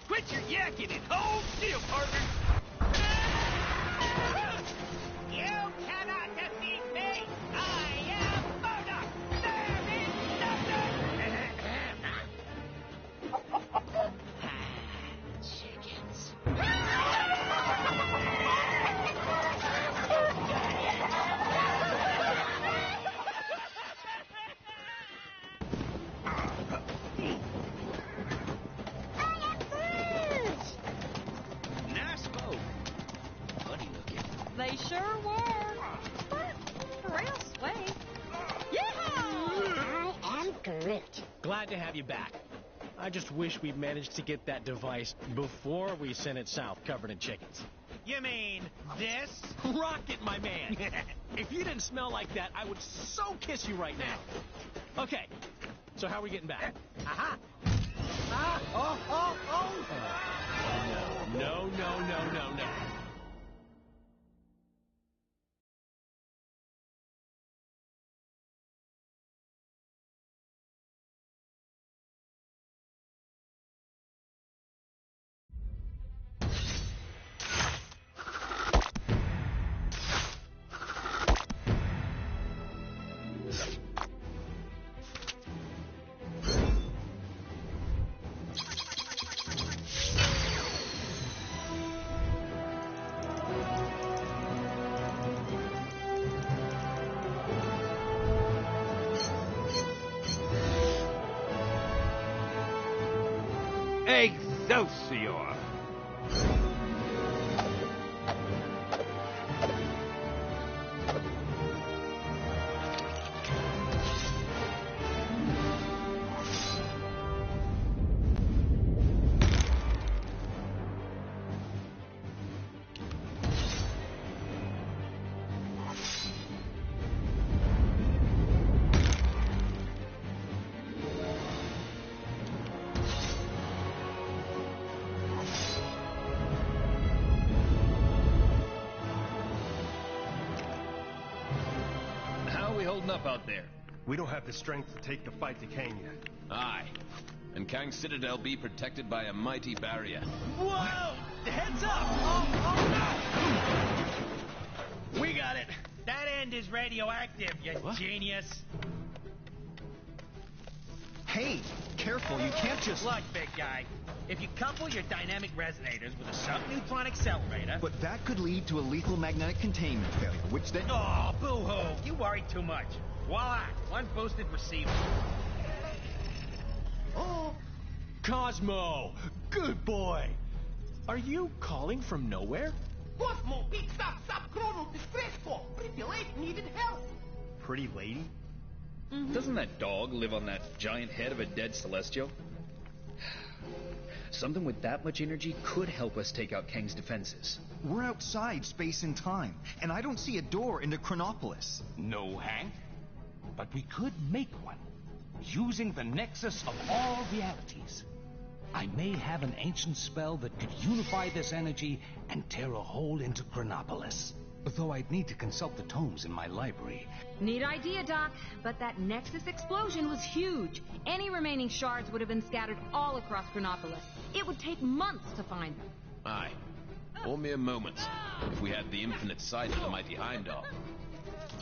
Quit your yakking and hold still, partner. You cannot defeat me! I am Murdoch! There is nothing! Chickens. Nice folk. Funny looking. They sure were. Real sweet. I am Groot. Glad to have you back. I just wish we'd managed to get that device before we sent it south covered in chickens. You mean this? Rocket, my man! If you didn't smell like that, I would so kiss you right now. Okay, so how are we getting back? Aha! Ah! Oh, oh, oh! No, no, no, no, no. Excelsior! Holding up out there? We don't have the strength to take the fight to Kang yet. Aye. And Kang's Citadel be protected by a mighty barrier. Whoa! Heads up! Oh, no! We got it. That end is radioactive, you genius. Hey, careful, you can't just... Look, big guy. If you couple your dynamic resonators with a subneutron accelerator... But that could lead to a lethal magnetic containment failure, which then... Oh, boo-hoo. You worry too much. Voila, one boosted receiver. Oh! Cosmo! Good boy! Are you calling from nowhere? Pretty lady? Doesn't that dog live on that giant head of a dead Celestial? Something with that much energy could help us take out Kang's defenses. We're outside space and time, and I don't see a door into Chronopolis. No, Hank. But we could make one, using the nexus of all realities. I may have an ancient spell that could unify this energy and tear a hole into Chronopolis. Though I'd need to consult the tomes in my library. Neat idea, Doc, but that Nexus explosion was huge. Any remaining shards would have been scattered all across Chronopolis. It would take months to find them. Aye. Or mere moments, if we had the infinite sight of the mighty Heimdall.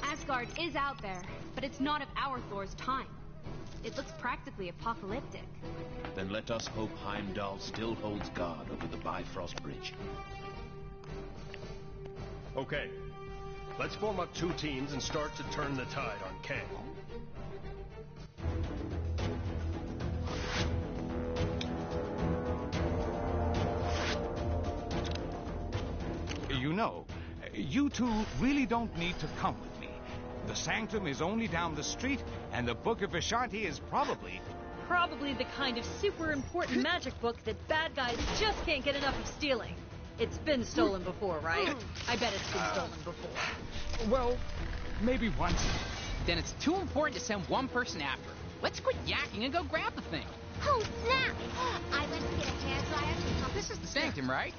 Asgard is out there, but it's not of our Thor's time. It looks practically apocalyptic. Then let us hope Heimdall still holds guard over the Bifrost Bridge. Okay, let's form up 2 teams and start to turn the tide on Kang. You know, you two really don't need to come with me. The Sanctum is only down the street, and the Book of Ashanti is probably the kind of super important magic book that bad guys just can't get enough of stealing. It's been stolen before, right? I bet it's been stolen before. Well, maybe once. Then it's too important to send one person after it. Let's quit yakking and go grab the thing. Oh, snap! I went to get a hairdryer. This is the Sanctum, right?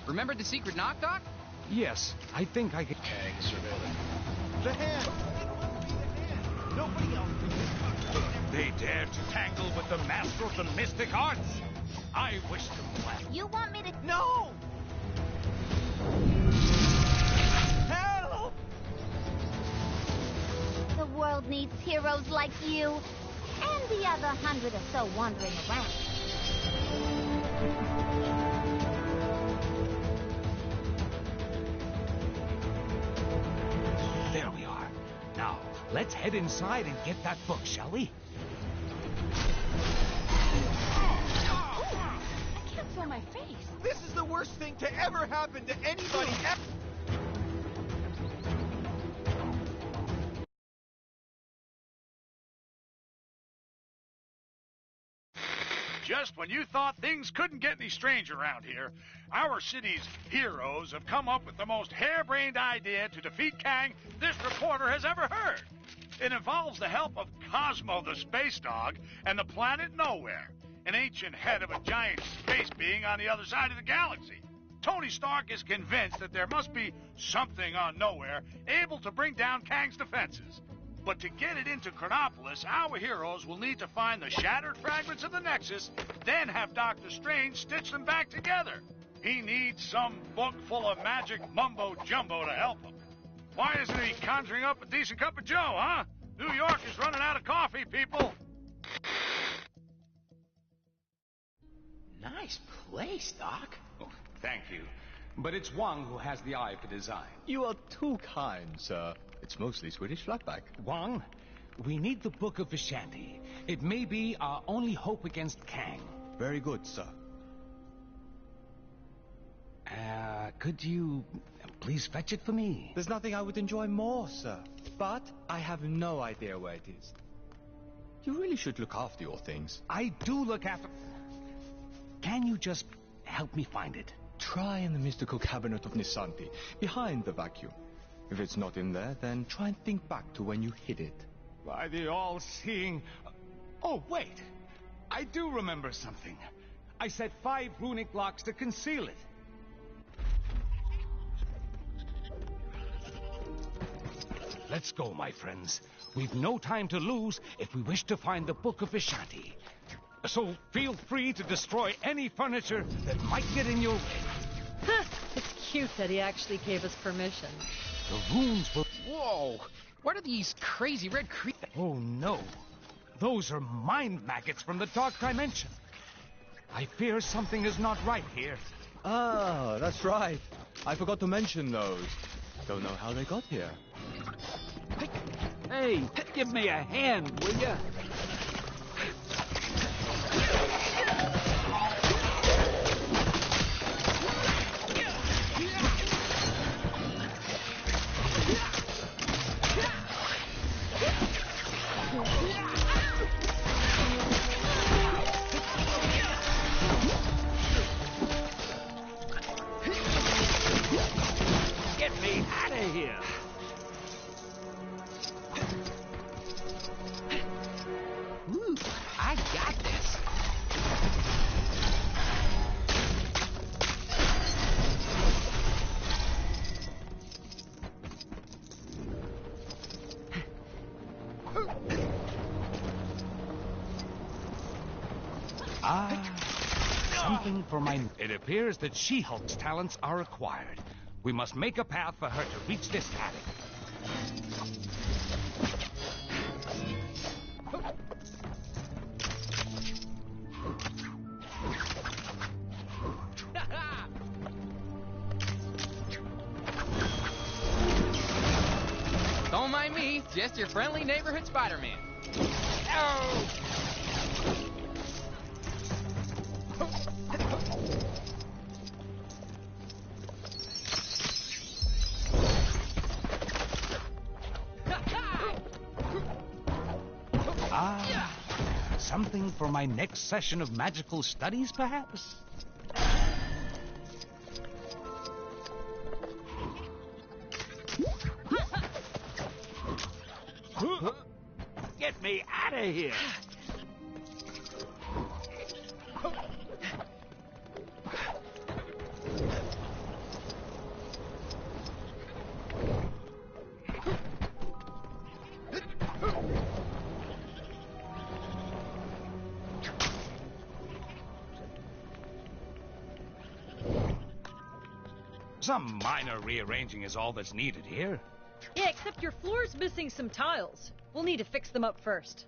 Remember the secret knock, Doc? Yes, I think I could... Kang surveillance. The hand! Nobody else can get They dare to tangle with the master of the mystic arts. I wish them well. You want me to... No! Help! The world needs heroes like you, and the other 100 or so wandering around. There we are. Now, let's head inside and get that book, shall we? I can't feel my face. This is the worst thing to ever happen to anybody ever. Just when you thought things couldn't get any stranger around here, our city's heroes have come up with the most harebrained idea to defeat Kang this reporter has ever heard. It involves the help of Cosmo the Space Dog and the planet Nowhere, an ancient head of a giant space being on the other side of the galaxy. Tony Stark is convinced that there must be something on Nowhere able to bring down Kang's defenses. But to get it into Chronopolis, our heroes will need to find the shattered fragments of the Nexus, then have Dr. Strange stitch them back together. He needs some book full of magic mumbo-jumbo to help him. Why isn't he conjuring up a decent cup of joe, huh? New York is running out of coffee, people. Nice place, Doc. Oh, thank you. But it's Wang who has the eye for design. You are too kind, sir. It's mostly Swedish flatback. Wang, we need the Book of Ashanti. It may be our only hope against Kang. Very good, sir. Could you please fetch it for me? There's nothing I would enjoy more, sir. But I have no idea where it is. You really should look after your things. I do look after... Can you just help me find it? Try in the mystical cabinet of Nisanti, behind the vacuum. If it's not in there, then try and think back to when you hid it. By the all-seeing... Oh, wait! I do remember something. I set 5 runic blocks to conceal it. Let's go, my friends. We've no time to lose if we wish to find the Book of Ashanti. So feel free to destroy any furniture that might get in your way. It's cute that he actually gave us permission. The runes will... Whoa! What are these crazy red creatures? Oh, no. Those are mind maggots from the Dark Dimension. I fear something is not right here. Ah, that's right. I forgot to mention those. Don't know how they got here. Hey, give me a hand, will ya? Something for my... It appears that She-Hulk's talents are acquired. We must make a path for her to reach this attic. Don't mind me, just your friendly neighborhood Spider-Man. Oh! Something for my next session of magical studies, perhaps? Get me out of here! Some minor rearranging is all that's needed here. Yeah, except your floor's missing some tiles. We'll need to fix them up first.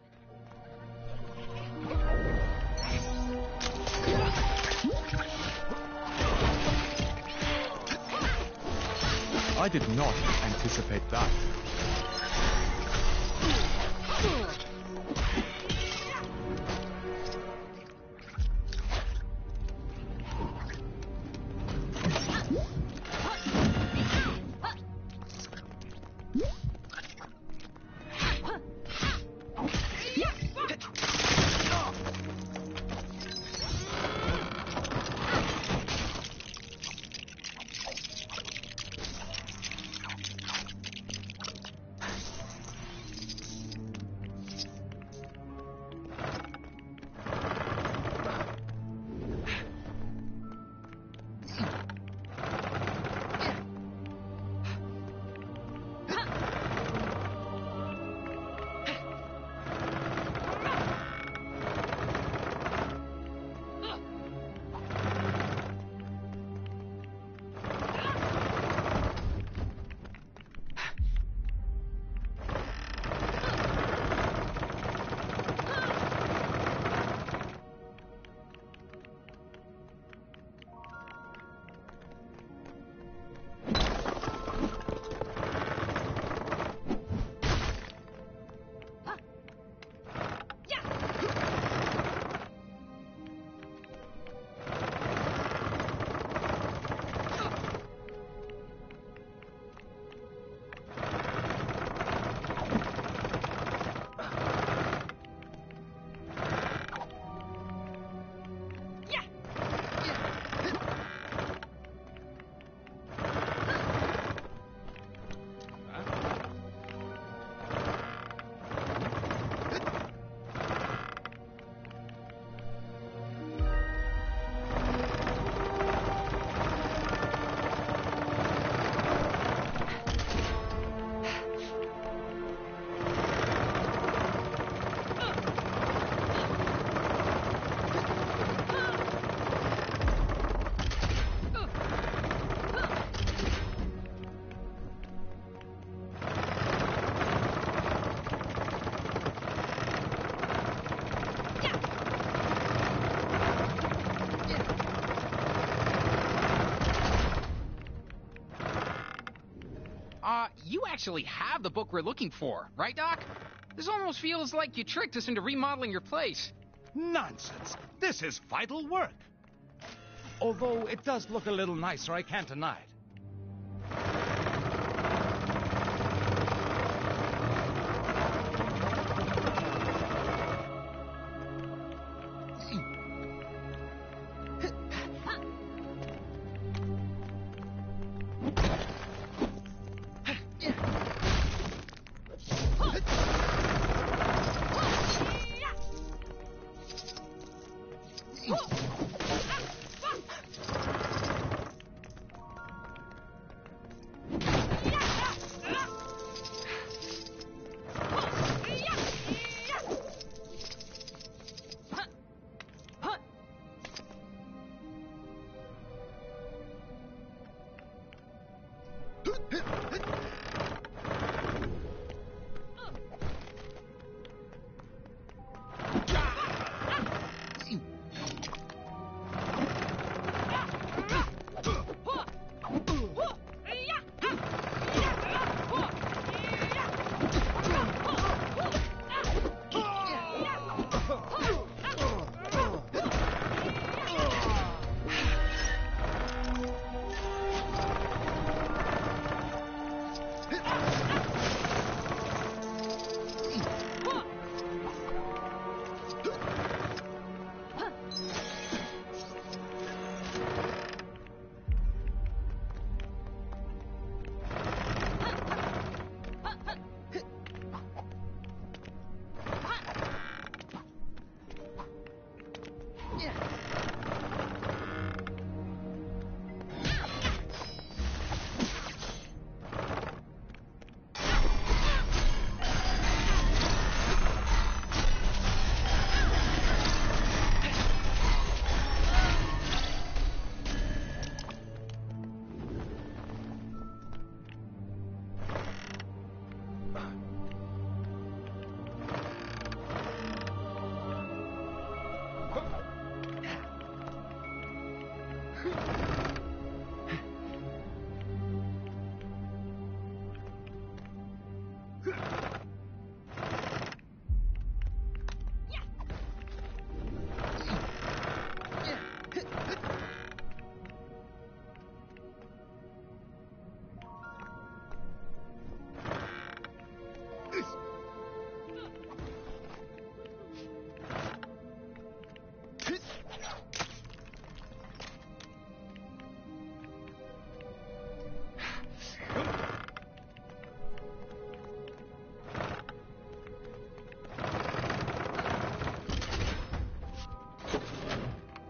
I did not anticipate that. You actually have the book we're looking for, right, Doc? This almost feels like you tricked us into remodeling your place. Nonsense! This is vital work. Although it does look a little nicer, I can't deny it.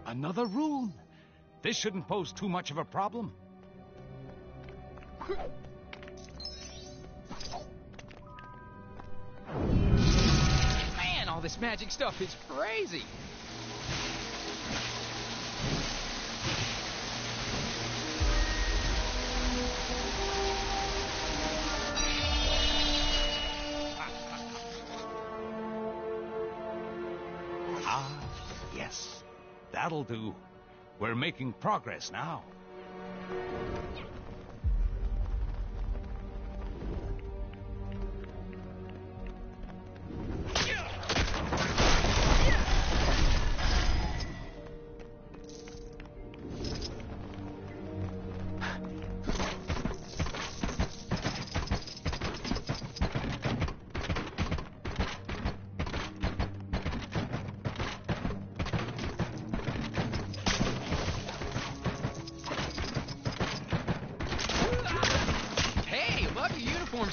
Another rune. This shouldn't pose too much of a problem. Man, all this magic stuff is crazy. Ah, yes. That'll do. We're making progress now.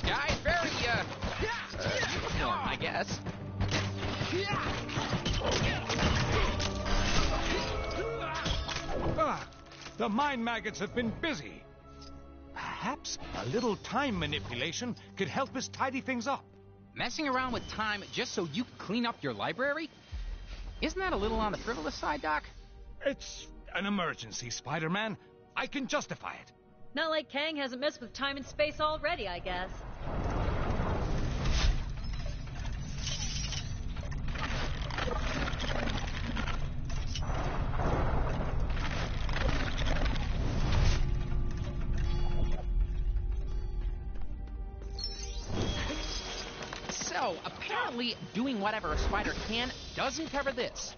Guys, very, uniform, I guess. The mind maggots have been busy. Perhaps a little time manipulation could help us tidy things up. Messing around with time just so you clean up your library? Isn't that a little on the frivolous side, Doc? It's an emergency, Spider-Man. I can justify it. Not like Kang hasn't messed with time and space already, I guess. So, apparently, doing whatever a spider can doesn't cover this.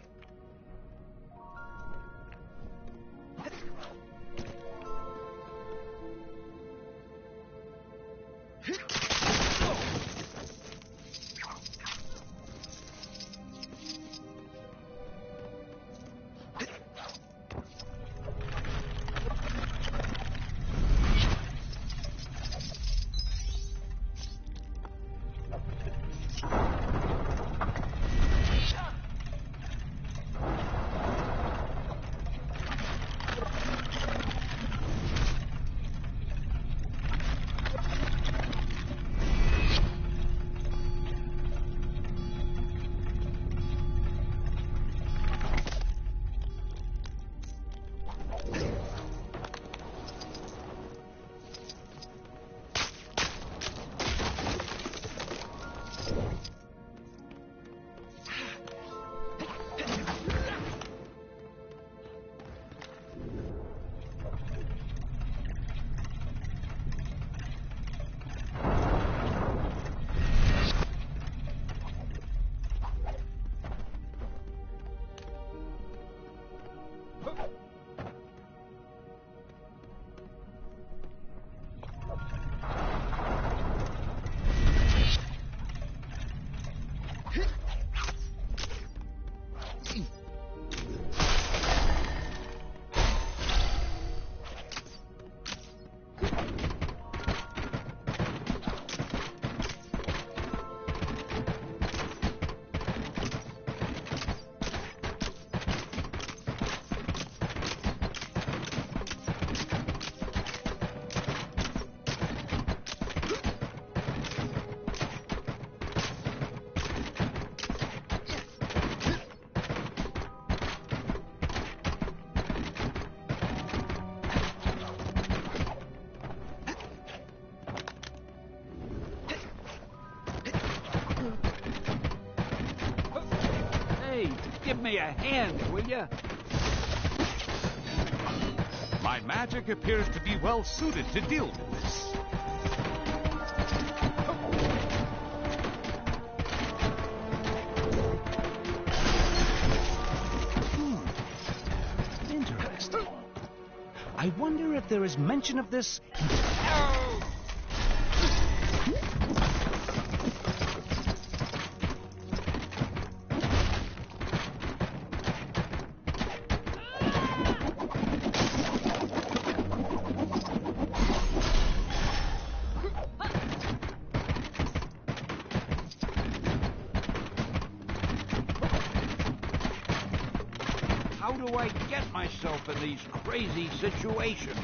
Give me a hand, will you? My magic appears to be well suited to deal with this. I wonder if there is mention of this in... How do I get myself in these crazy situations?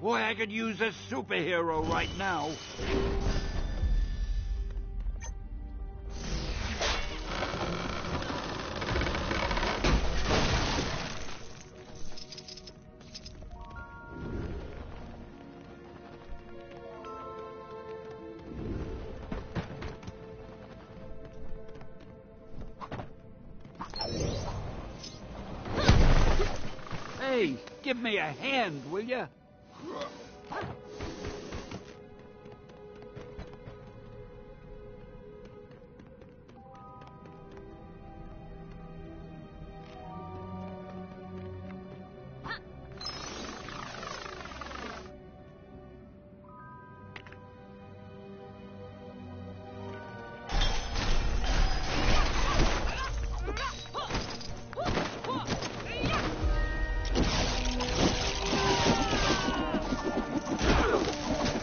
Boy, I could use a superhero right now. Hey, give me a hand, will ya?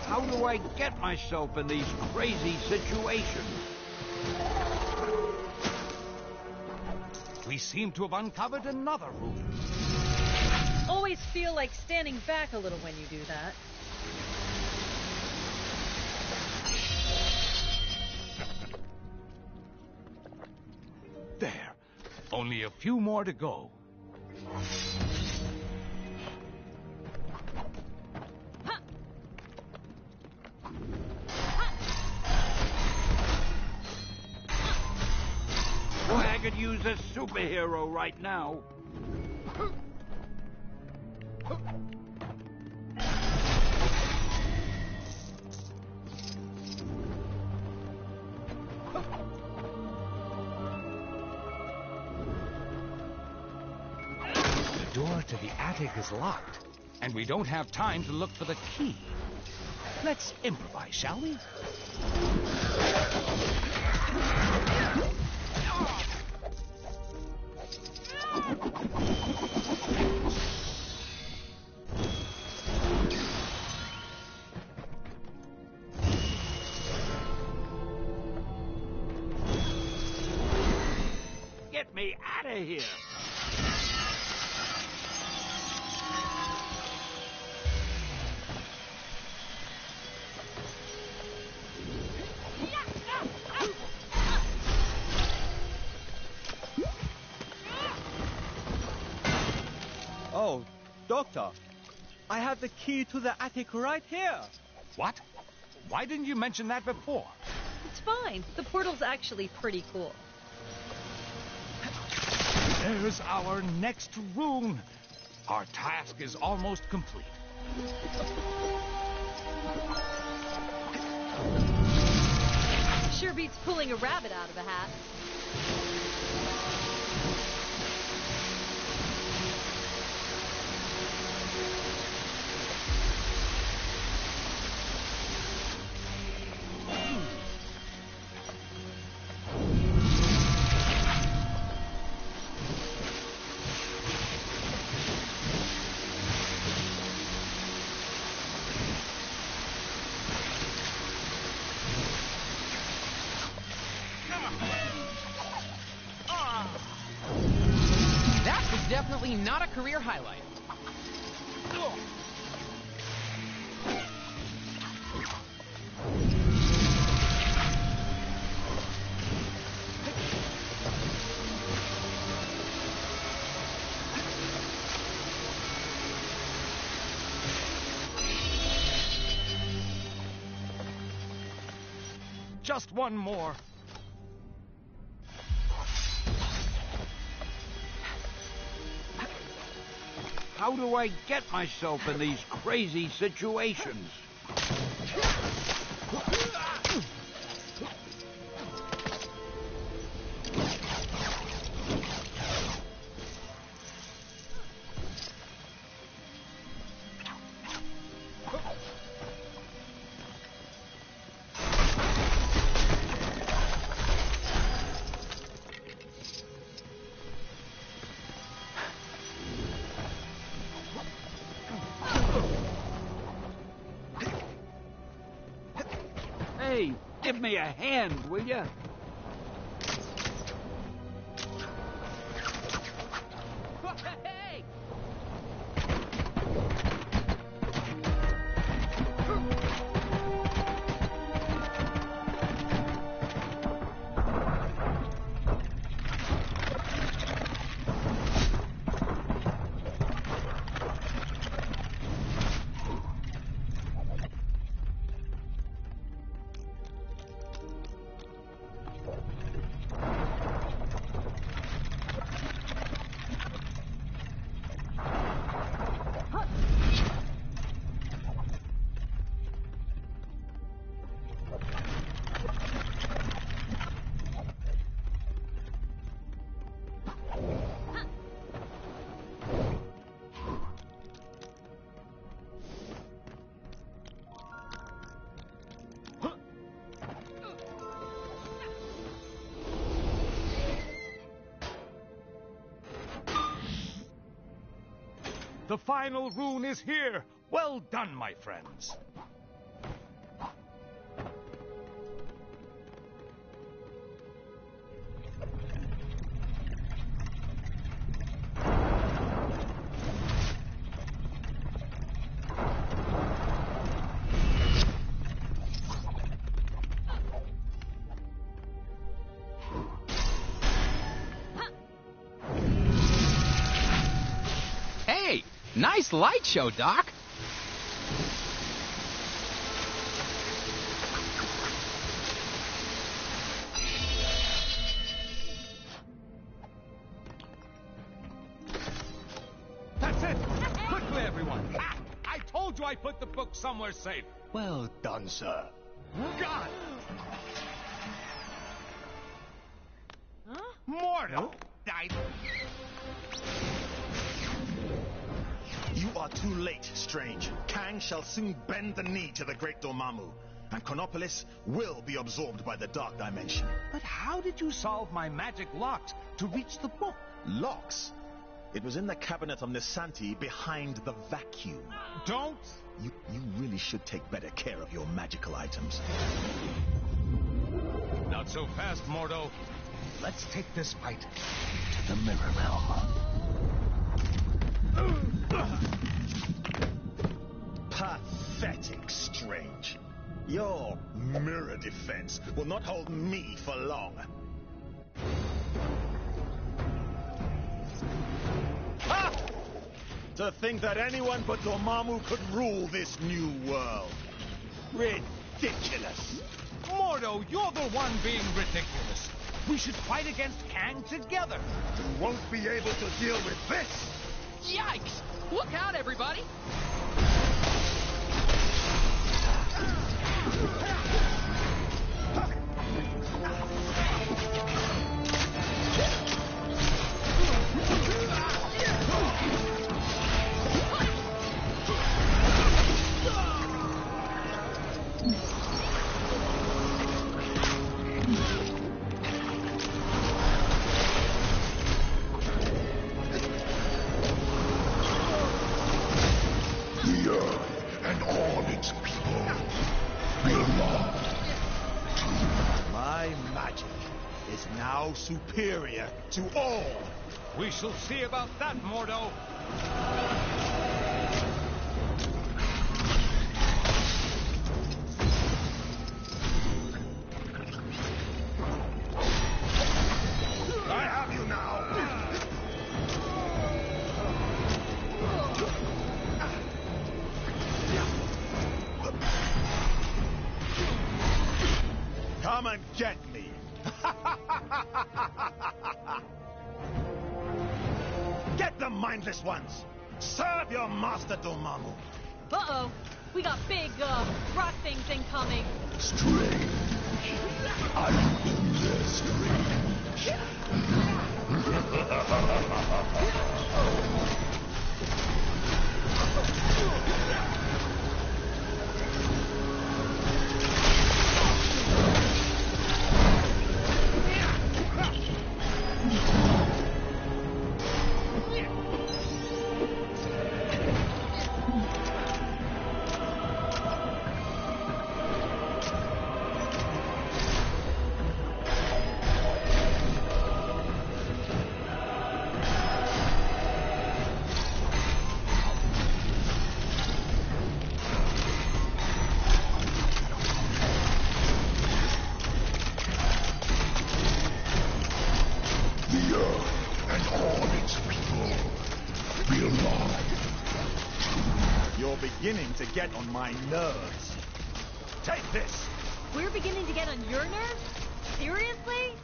How do I get myself in these crazy situations? We seem to have uncovered another room. Always feel like standing back a little when you do that. There. Only a few more to go. Boy, I could use a superhero right now. The door to the attic is locked, and we don't have time to look for the key. Let's improvise, shall we? Get me out of here! Oh, Doctor, I have the key to the attic right here. What? Why didn't you mention that before? It's fine. The portal's actually pretty cool. There's our next room. Our task is almost complete. Sure beats pulling a rabbit out of a hat. That was definitely not a career highlight. Just one more. How do I get myself in these crazy situations? Hey, give me a hand, will ya? Hey! The final rune is here. Well done, my friends. Hey, nice light show, Doc. That's it. Quickly, everyone. Ah, I told you I put the book somewhere safe. Well done, sir. God! Mordo! You are too late, Strange. Kang shall soon bend the knee to the great Dormammu, and Chronopolis will be absorbed by the Dark Dimension. But how did you solve my magic locks to reach the book? Locks? It was in the cabinet of Nisanti behind the vacuum. Don't! You really should take better care of your magical items. Not so fast, Mordo. Let's take this fight to the Mirror Realm. Pathetic, Strange. Your mirror defense will not hold me for long. Ha! To think that anyone but Dormammu could rule this new world. Ridiculous. Mordo, you're the one being ridiculous. We should fight against Kang together. You won't be able to deal with this. Yikes! Look out, everybody! The earth and all its people belong to My magic is now superior to all. We shall see about that, Mordo. I have you now. Come and get me. Get the mindless ones. Serve your master, Dormammu. Uh-oh. We got big, rock things incoming. Strange. Are you in there, strange? You're beginning to get on my nerves. Take this! We're beginning to get on your nerves? Seriously?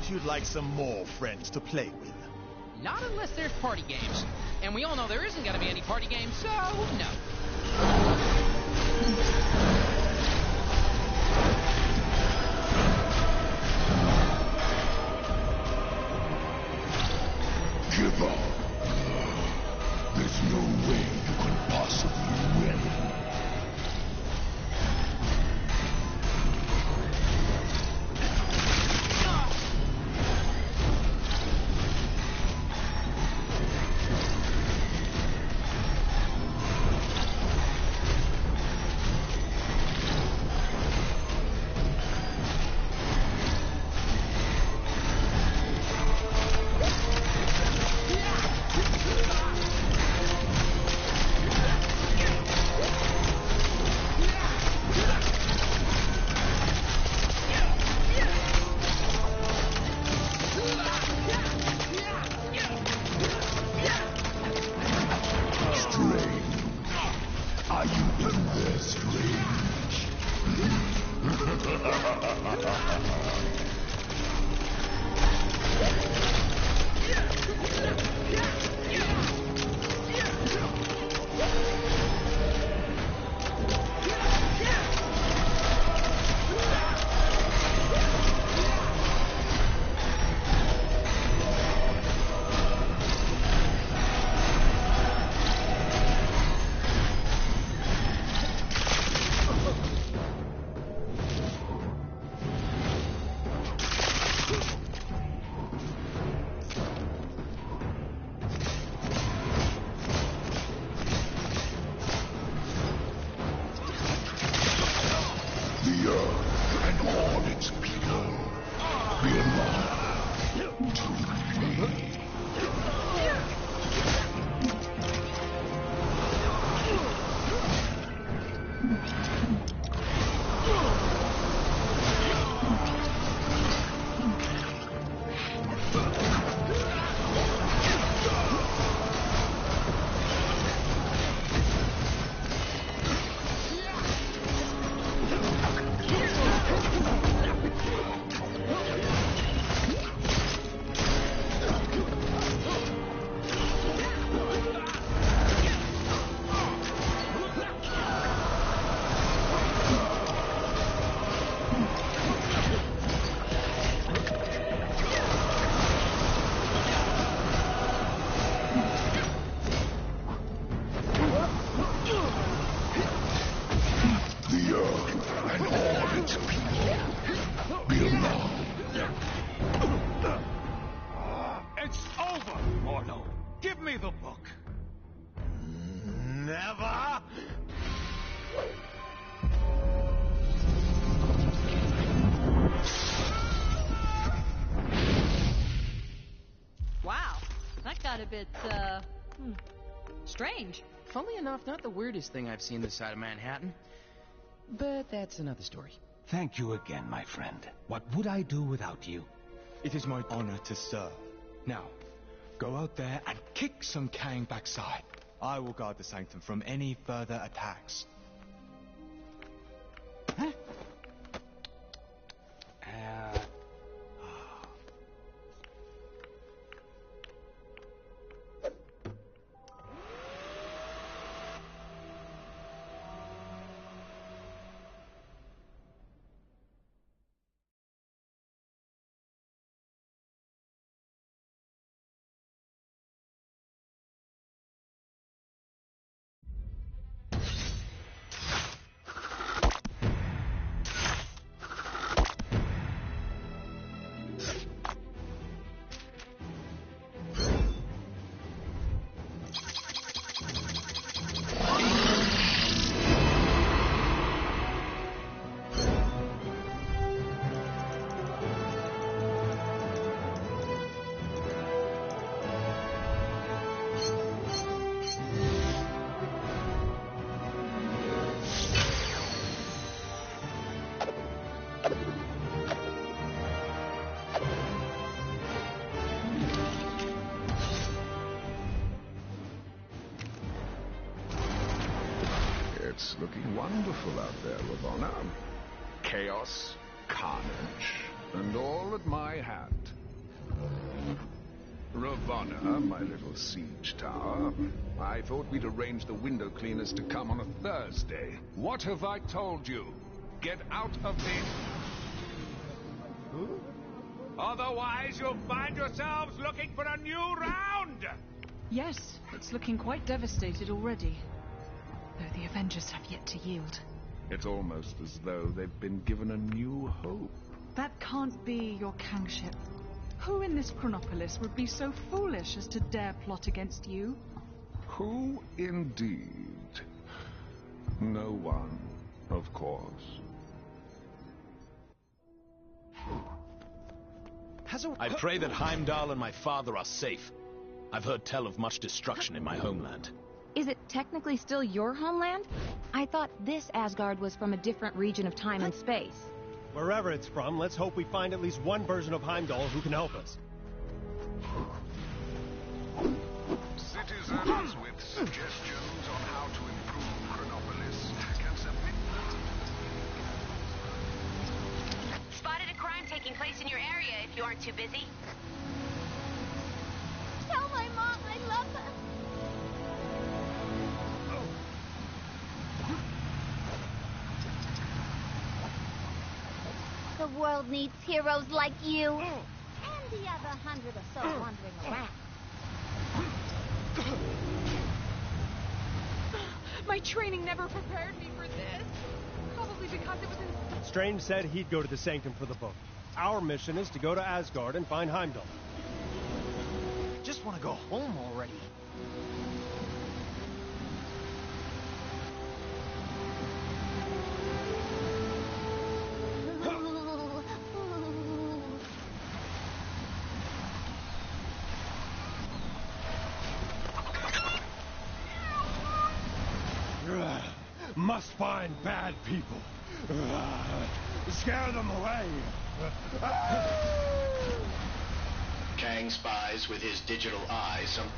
You'd like some more friends to play with. Not unless there's party games. And we all know there isn't going to be any party games, so no. Give up. There's no way you can possibly win. me the book. Never! Wow, that got a bit, strange. Funnily enough, not the weirdest thing I've seen this side of Manhattan. But that's another story. Thank you again, my friend. What would I do without you? It is my honor to serve. Now, go out there and kick some Kang backside. I will guard the sanctum from any further attacks. It's looking wonderful out there, Ravonna. Chaos, carnage, and all at my hand. Ravonna, my little siege tower, I thought we'd arrange the window cleaners to come on a Thursday. What have I told you? Get out of the... Otherwise, you'll find yourselves looking for a new round! Yes, it's looking quite devastated already. Though the Avengers have yet to yield. It's almost as though they've been given a new hope. That can't be your Kangship. Who in this Chronopolis would be so foolish as to dare plot against you? Who indeed? No one, of course. I pray that Heimdall and my father are safe. I've heard tell of much destruction in my homeland. Is it technically still your homeland? I thought this Asgard was from a different region of time and space. Wherever it's from, let's hope we find at least one version of Heimdall who can help us. Citizens with suggestions on how to improve Chronopolis can submit. Spotted a crime taking place in your area if you aren't too busy. Tell my mom I love her. The world needs heroes like you. And the other 100 or so wandering around. My training never prepared me for this. Probably because it was in... Strange said he'd go to the Sanctum for the book. Our mission is to go to Asgard and find Heimdall. Just want to go home already. Must find bad people. Scare them away. Kang spies with his digital eye some...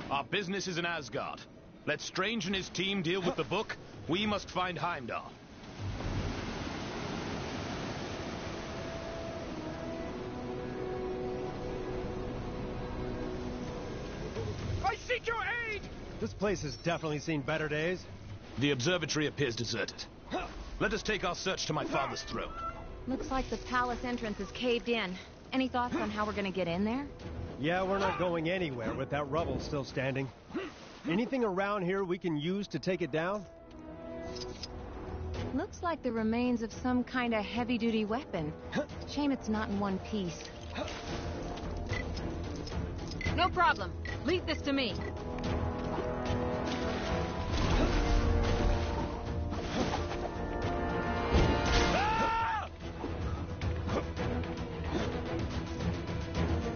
Our business is in Asgard. Let Strange and his team deal with the book. We must find Heimdall. I seek your aid! This place has definitely seen better days. The observatory appears deserted. Let us take our search to my father's throne. Looks like the palace entrance is caved in. Any thoughts on how we're gonna get in there? Yeah, we're not going anywhere with that rubble still standing. Anything around here we can use to take it down? Looks like the remains of some kind of heavy-duty weapon. Shame it's not in one piece. No problem. Leave this to me.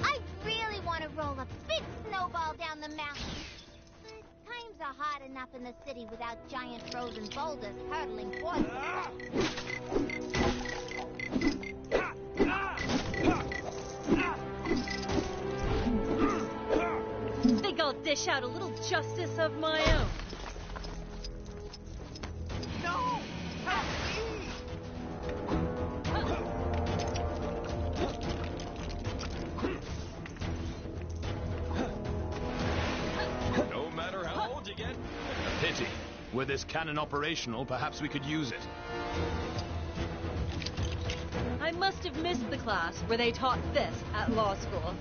I really want to roll a big snowball down the mountain. But times are hard enough in the city without giant frozen boulders hurtling towards Think I'll dish out a little justice of my own. No! Help me! No matter how old you get. A pity. Were this cannon operational, perhaps we could use it. I must have missed the class where they taught this at law school.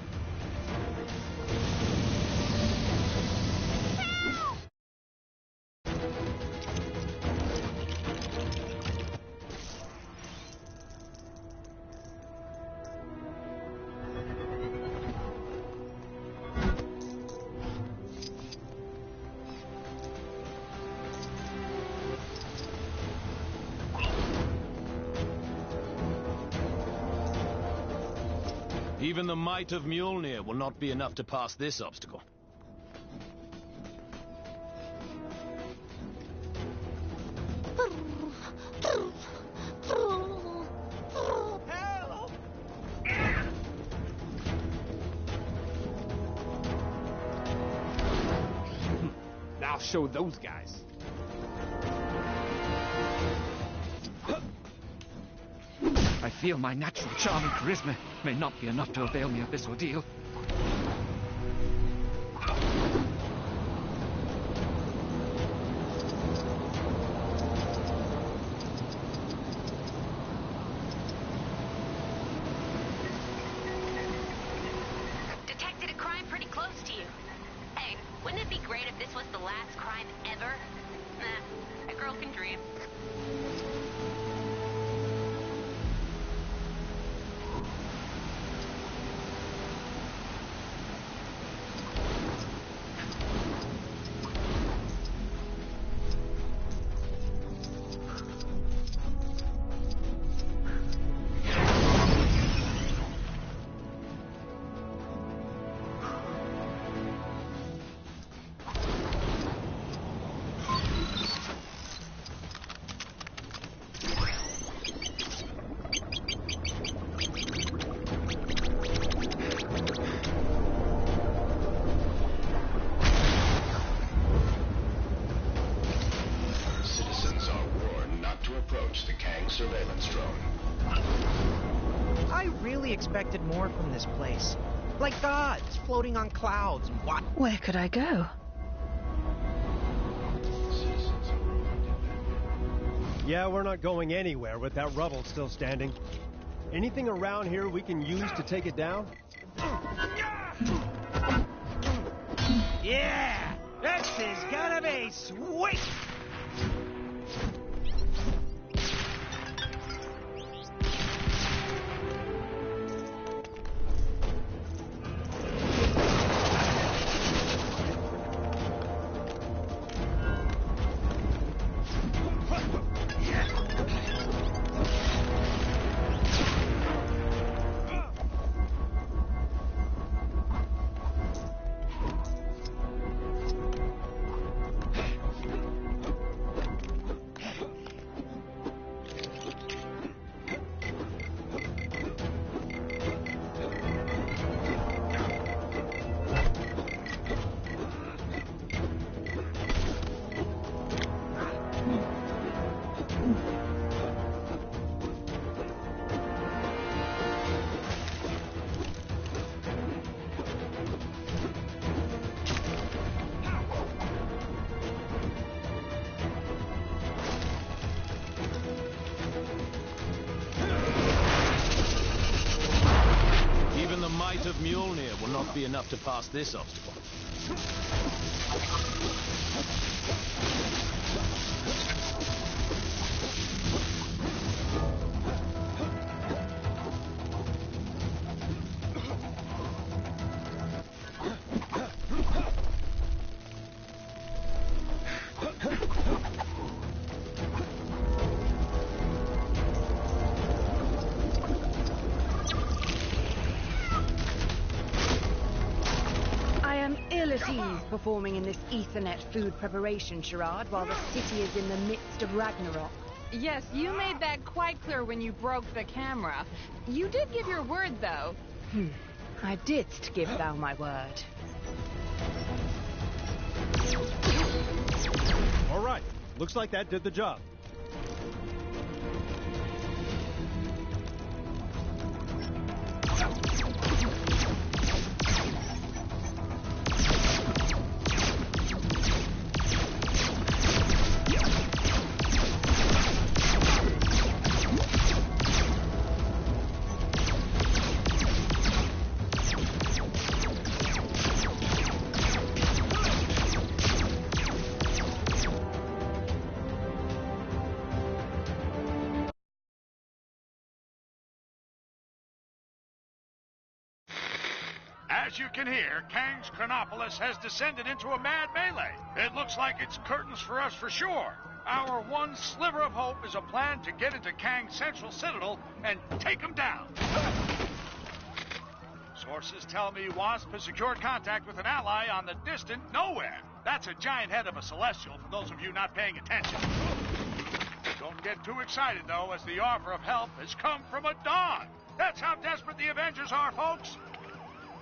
Even the might of Mjolnir will not be enough to pass this obstacle. Help! I'll show those guys. I feel my natural charm and charisma may not be enough to avail me of this ordeal. Detected a crime pretty close to you. Hey, wouldn't it be great if this was the last crime ever? Nah, a girl can dream. Citizens are warned not to approach the Kang surveillance drone. I really expected more from this place. Like gods floating on clouds and what? Where could I go? Yeah, we're not going anywhere with that rubble still standing. Anything around here we can use to take it down? Yeah! This is gonna be sweet! be enough to pass this obstacle. Performing in this Ethernet food preparation charade while the city is in the midst of Ragnarok. Yes, you made that quite clear when you broke the camera. You did give your word, though. I didst give thou my word. All right. Looks like that did the job. As you can hear, Kang's Chronopolis has descended into a mad melee. It looks like it's curtains for us for sure. Our one sliver of hope is a plan to get into Kang's central citadel and take him down. Sources tell me Wasp has secured contact with an ally on the distant Nowhere. That's a giant head of a celestial, for those of you not paying attention. Don't get too excited, though, as the offer of help has come from a dog. That's how desperate the Avengers are, folks.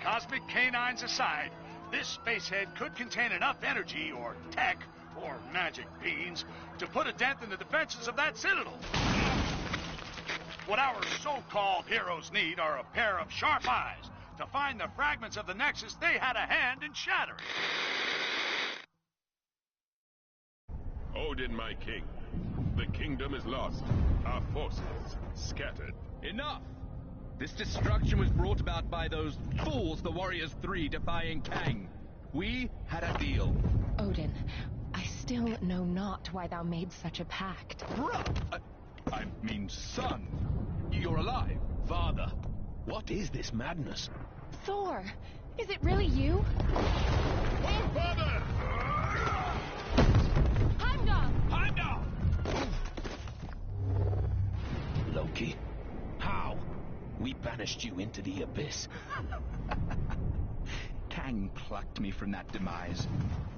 Cosmic canines aside, this spacehead could contain enough energy or tech or magic beans to put a dent in the defenses of that citadel. What our so-called heroes need are a pair of sharp eyes to find the fragments of the Nexus they had a hand in shattering. Odin, my king. The kingdom is lost. Our forces scattered. Enough! This destruction was brought about by those fools, the Warriors 3, defying Kang. We had a deal. Odin, I still know not why thou made such a pact. I mean, son, you're alive. Father, what is this madness? Thor, is it really you? Oh, father! Heimdall! Loki, how? We banished you into the abyss. Kang plucked me from that demise.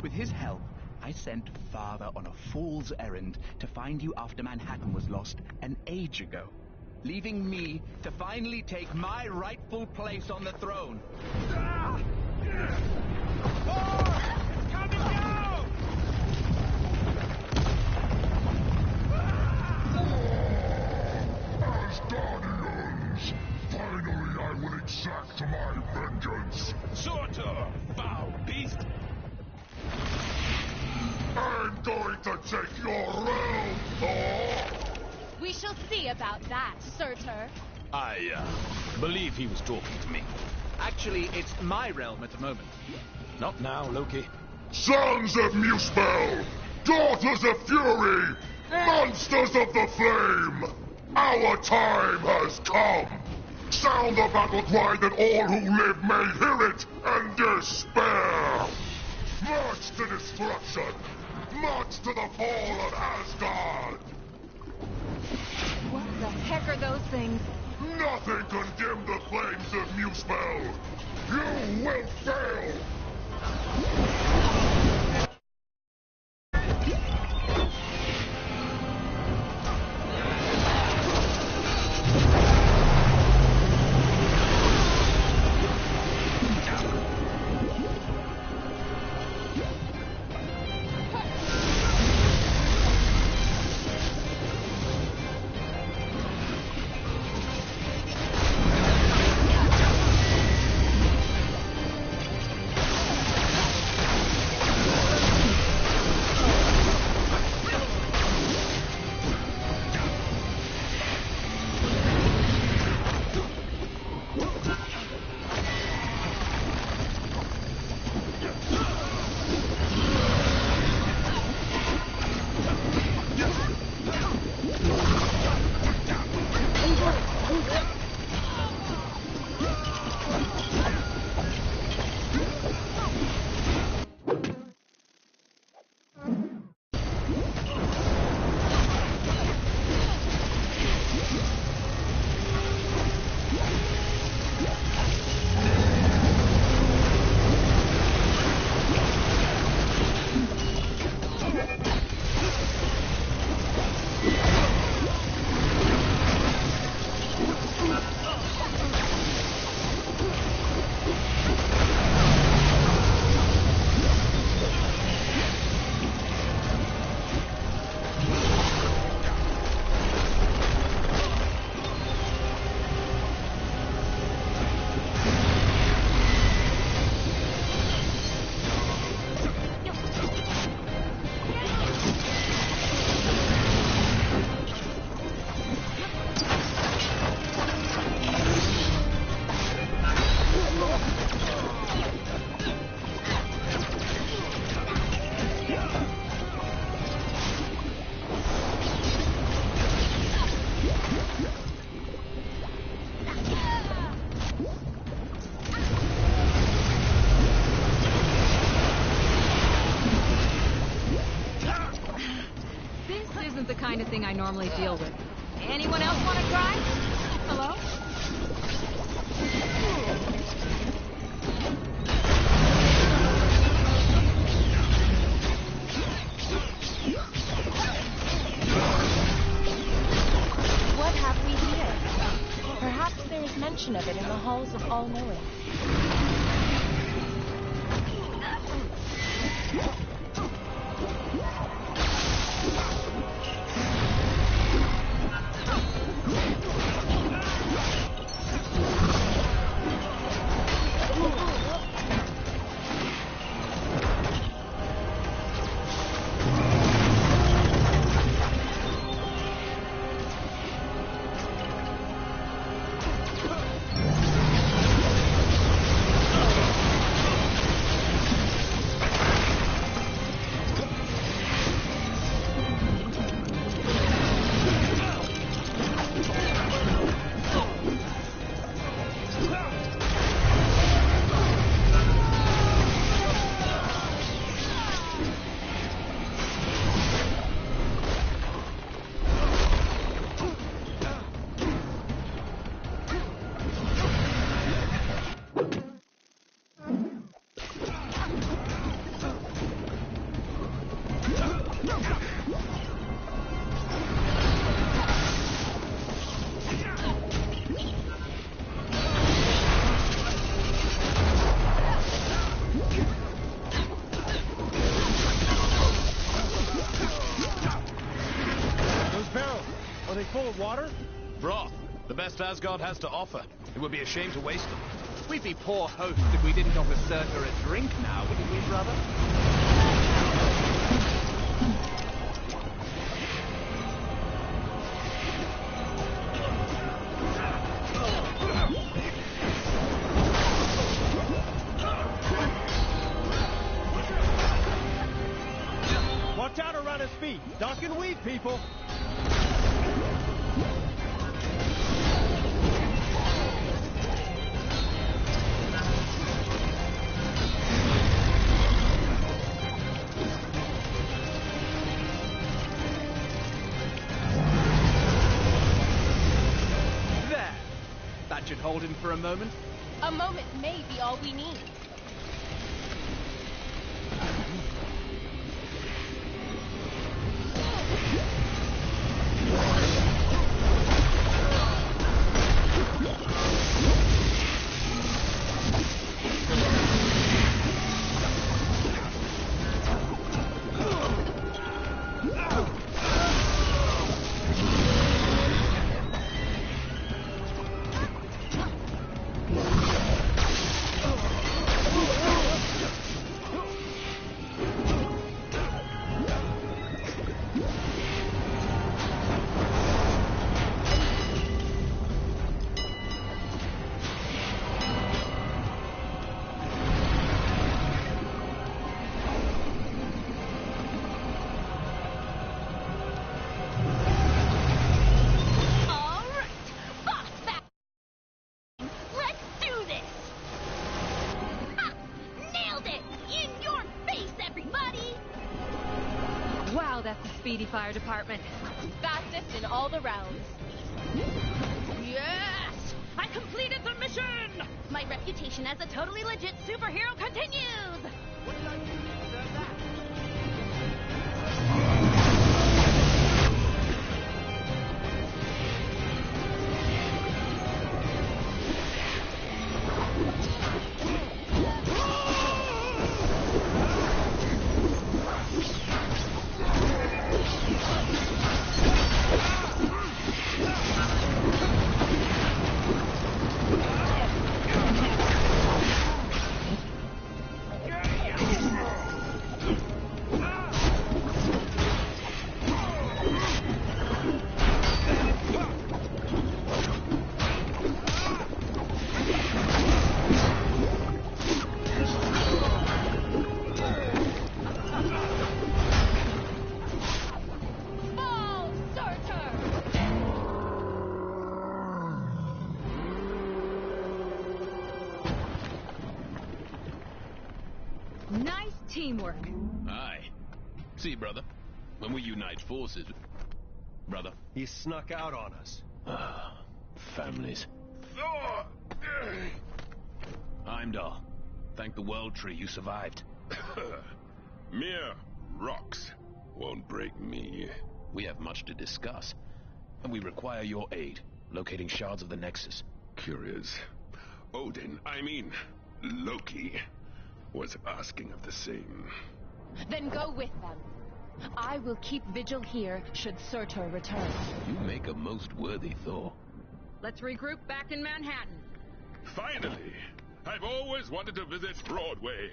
With his help, I sent Father on a fool's errand to find you after Manhattan was lost an age ago, leaving me to finally take my rightful place on the throne. Coming down! As Guardians, finally I will exact my vengeance. Surtur, foul beast! I'm going to take your realm, Thor! We shall see about that, Surtur. I, believe he was talking to me. Actually, it's my realm at the moment. Not now, Loki. Sons of Muspel! Daughters of Fury! Monsters of the Flame! Our time has come! Sound the battle cry that all who live may hear it and despair! March to destruction! March to the fall of Asgard! What the heck are those things? Nothing can dim the flames of Muspel! You will fail! the kind of thing I normally deal with. Anyone else want to try? Hello? What have we here? Perhaps there is mention of it in the halls of All-Knowing. Full of water? Broth. The best Asgard has to offer. It would be a shame to waste them. We'd be poor hosts if we didn't offer Surtur a drink now, wouldn't we, brother? Watch out around his feet. Duck and weave, people. Should hold him for a moment. A moment may be all we need. Speedy fire department. Fastest in all the realms. Yes! I completed the mission! My reputation as a totally legit superhero continues! What did I do to deserve that? Nice teamwork. Aye. See, brother, when we unite forces... brother? He snuck out on us. Families. Heimdall, thank the World Tree you survived. Mere rocks won't break me. We have much to discuss, and we require your aid, locating shards of the Nexus. Curious. Loki was asking of the same. Then go with them. I will keep vigil here should Surtur return. You make a most worthy Thor. Let's regroup back in Manhattan. Finally! I've always wanted to visit Broadway.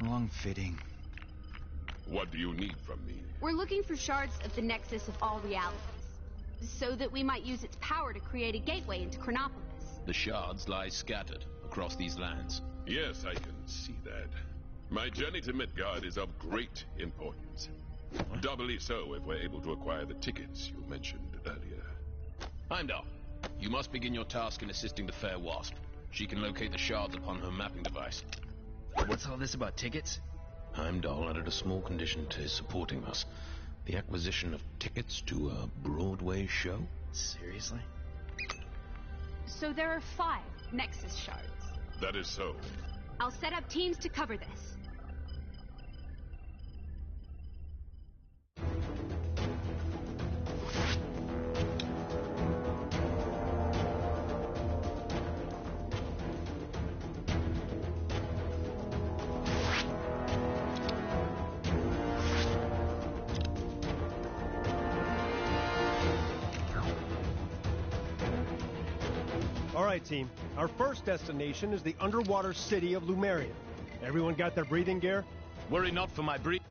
Long-fitting. What do you need from me? We're looking for shards of the Nexus of all realities, so that we might use its power to create a gateway into Chronopolis. The shards lie scattered across these lands. Yes, I can see that. My journey to Midgard is of great importance. Doubly so if we're able to acquire the tickets you mentioned earlier. Heimdall, you must begin your task in assisting the fair Wasp. She can locate the shards upon her mapping device. What's all this about tickets? Heimdall added a small condition to his supporting us. The acquisition of tickets to a Broadway show? Seriously? So there are 5 Nexus shards. That is so. I'll set up teams to cover this. All right, team. Our first destination is the underwater city of Lumerion. Everyone got their breathing gear? Worry not for my breathing.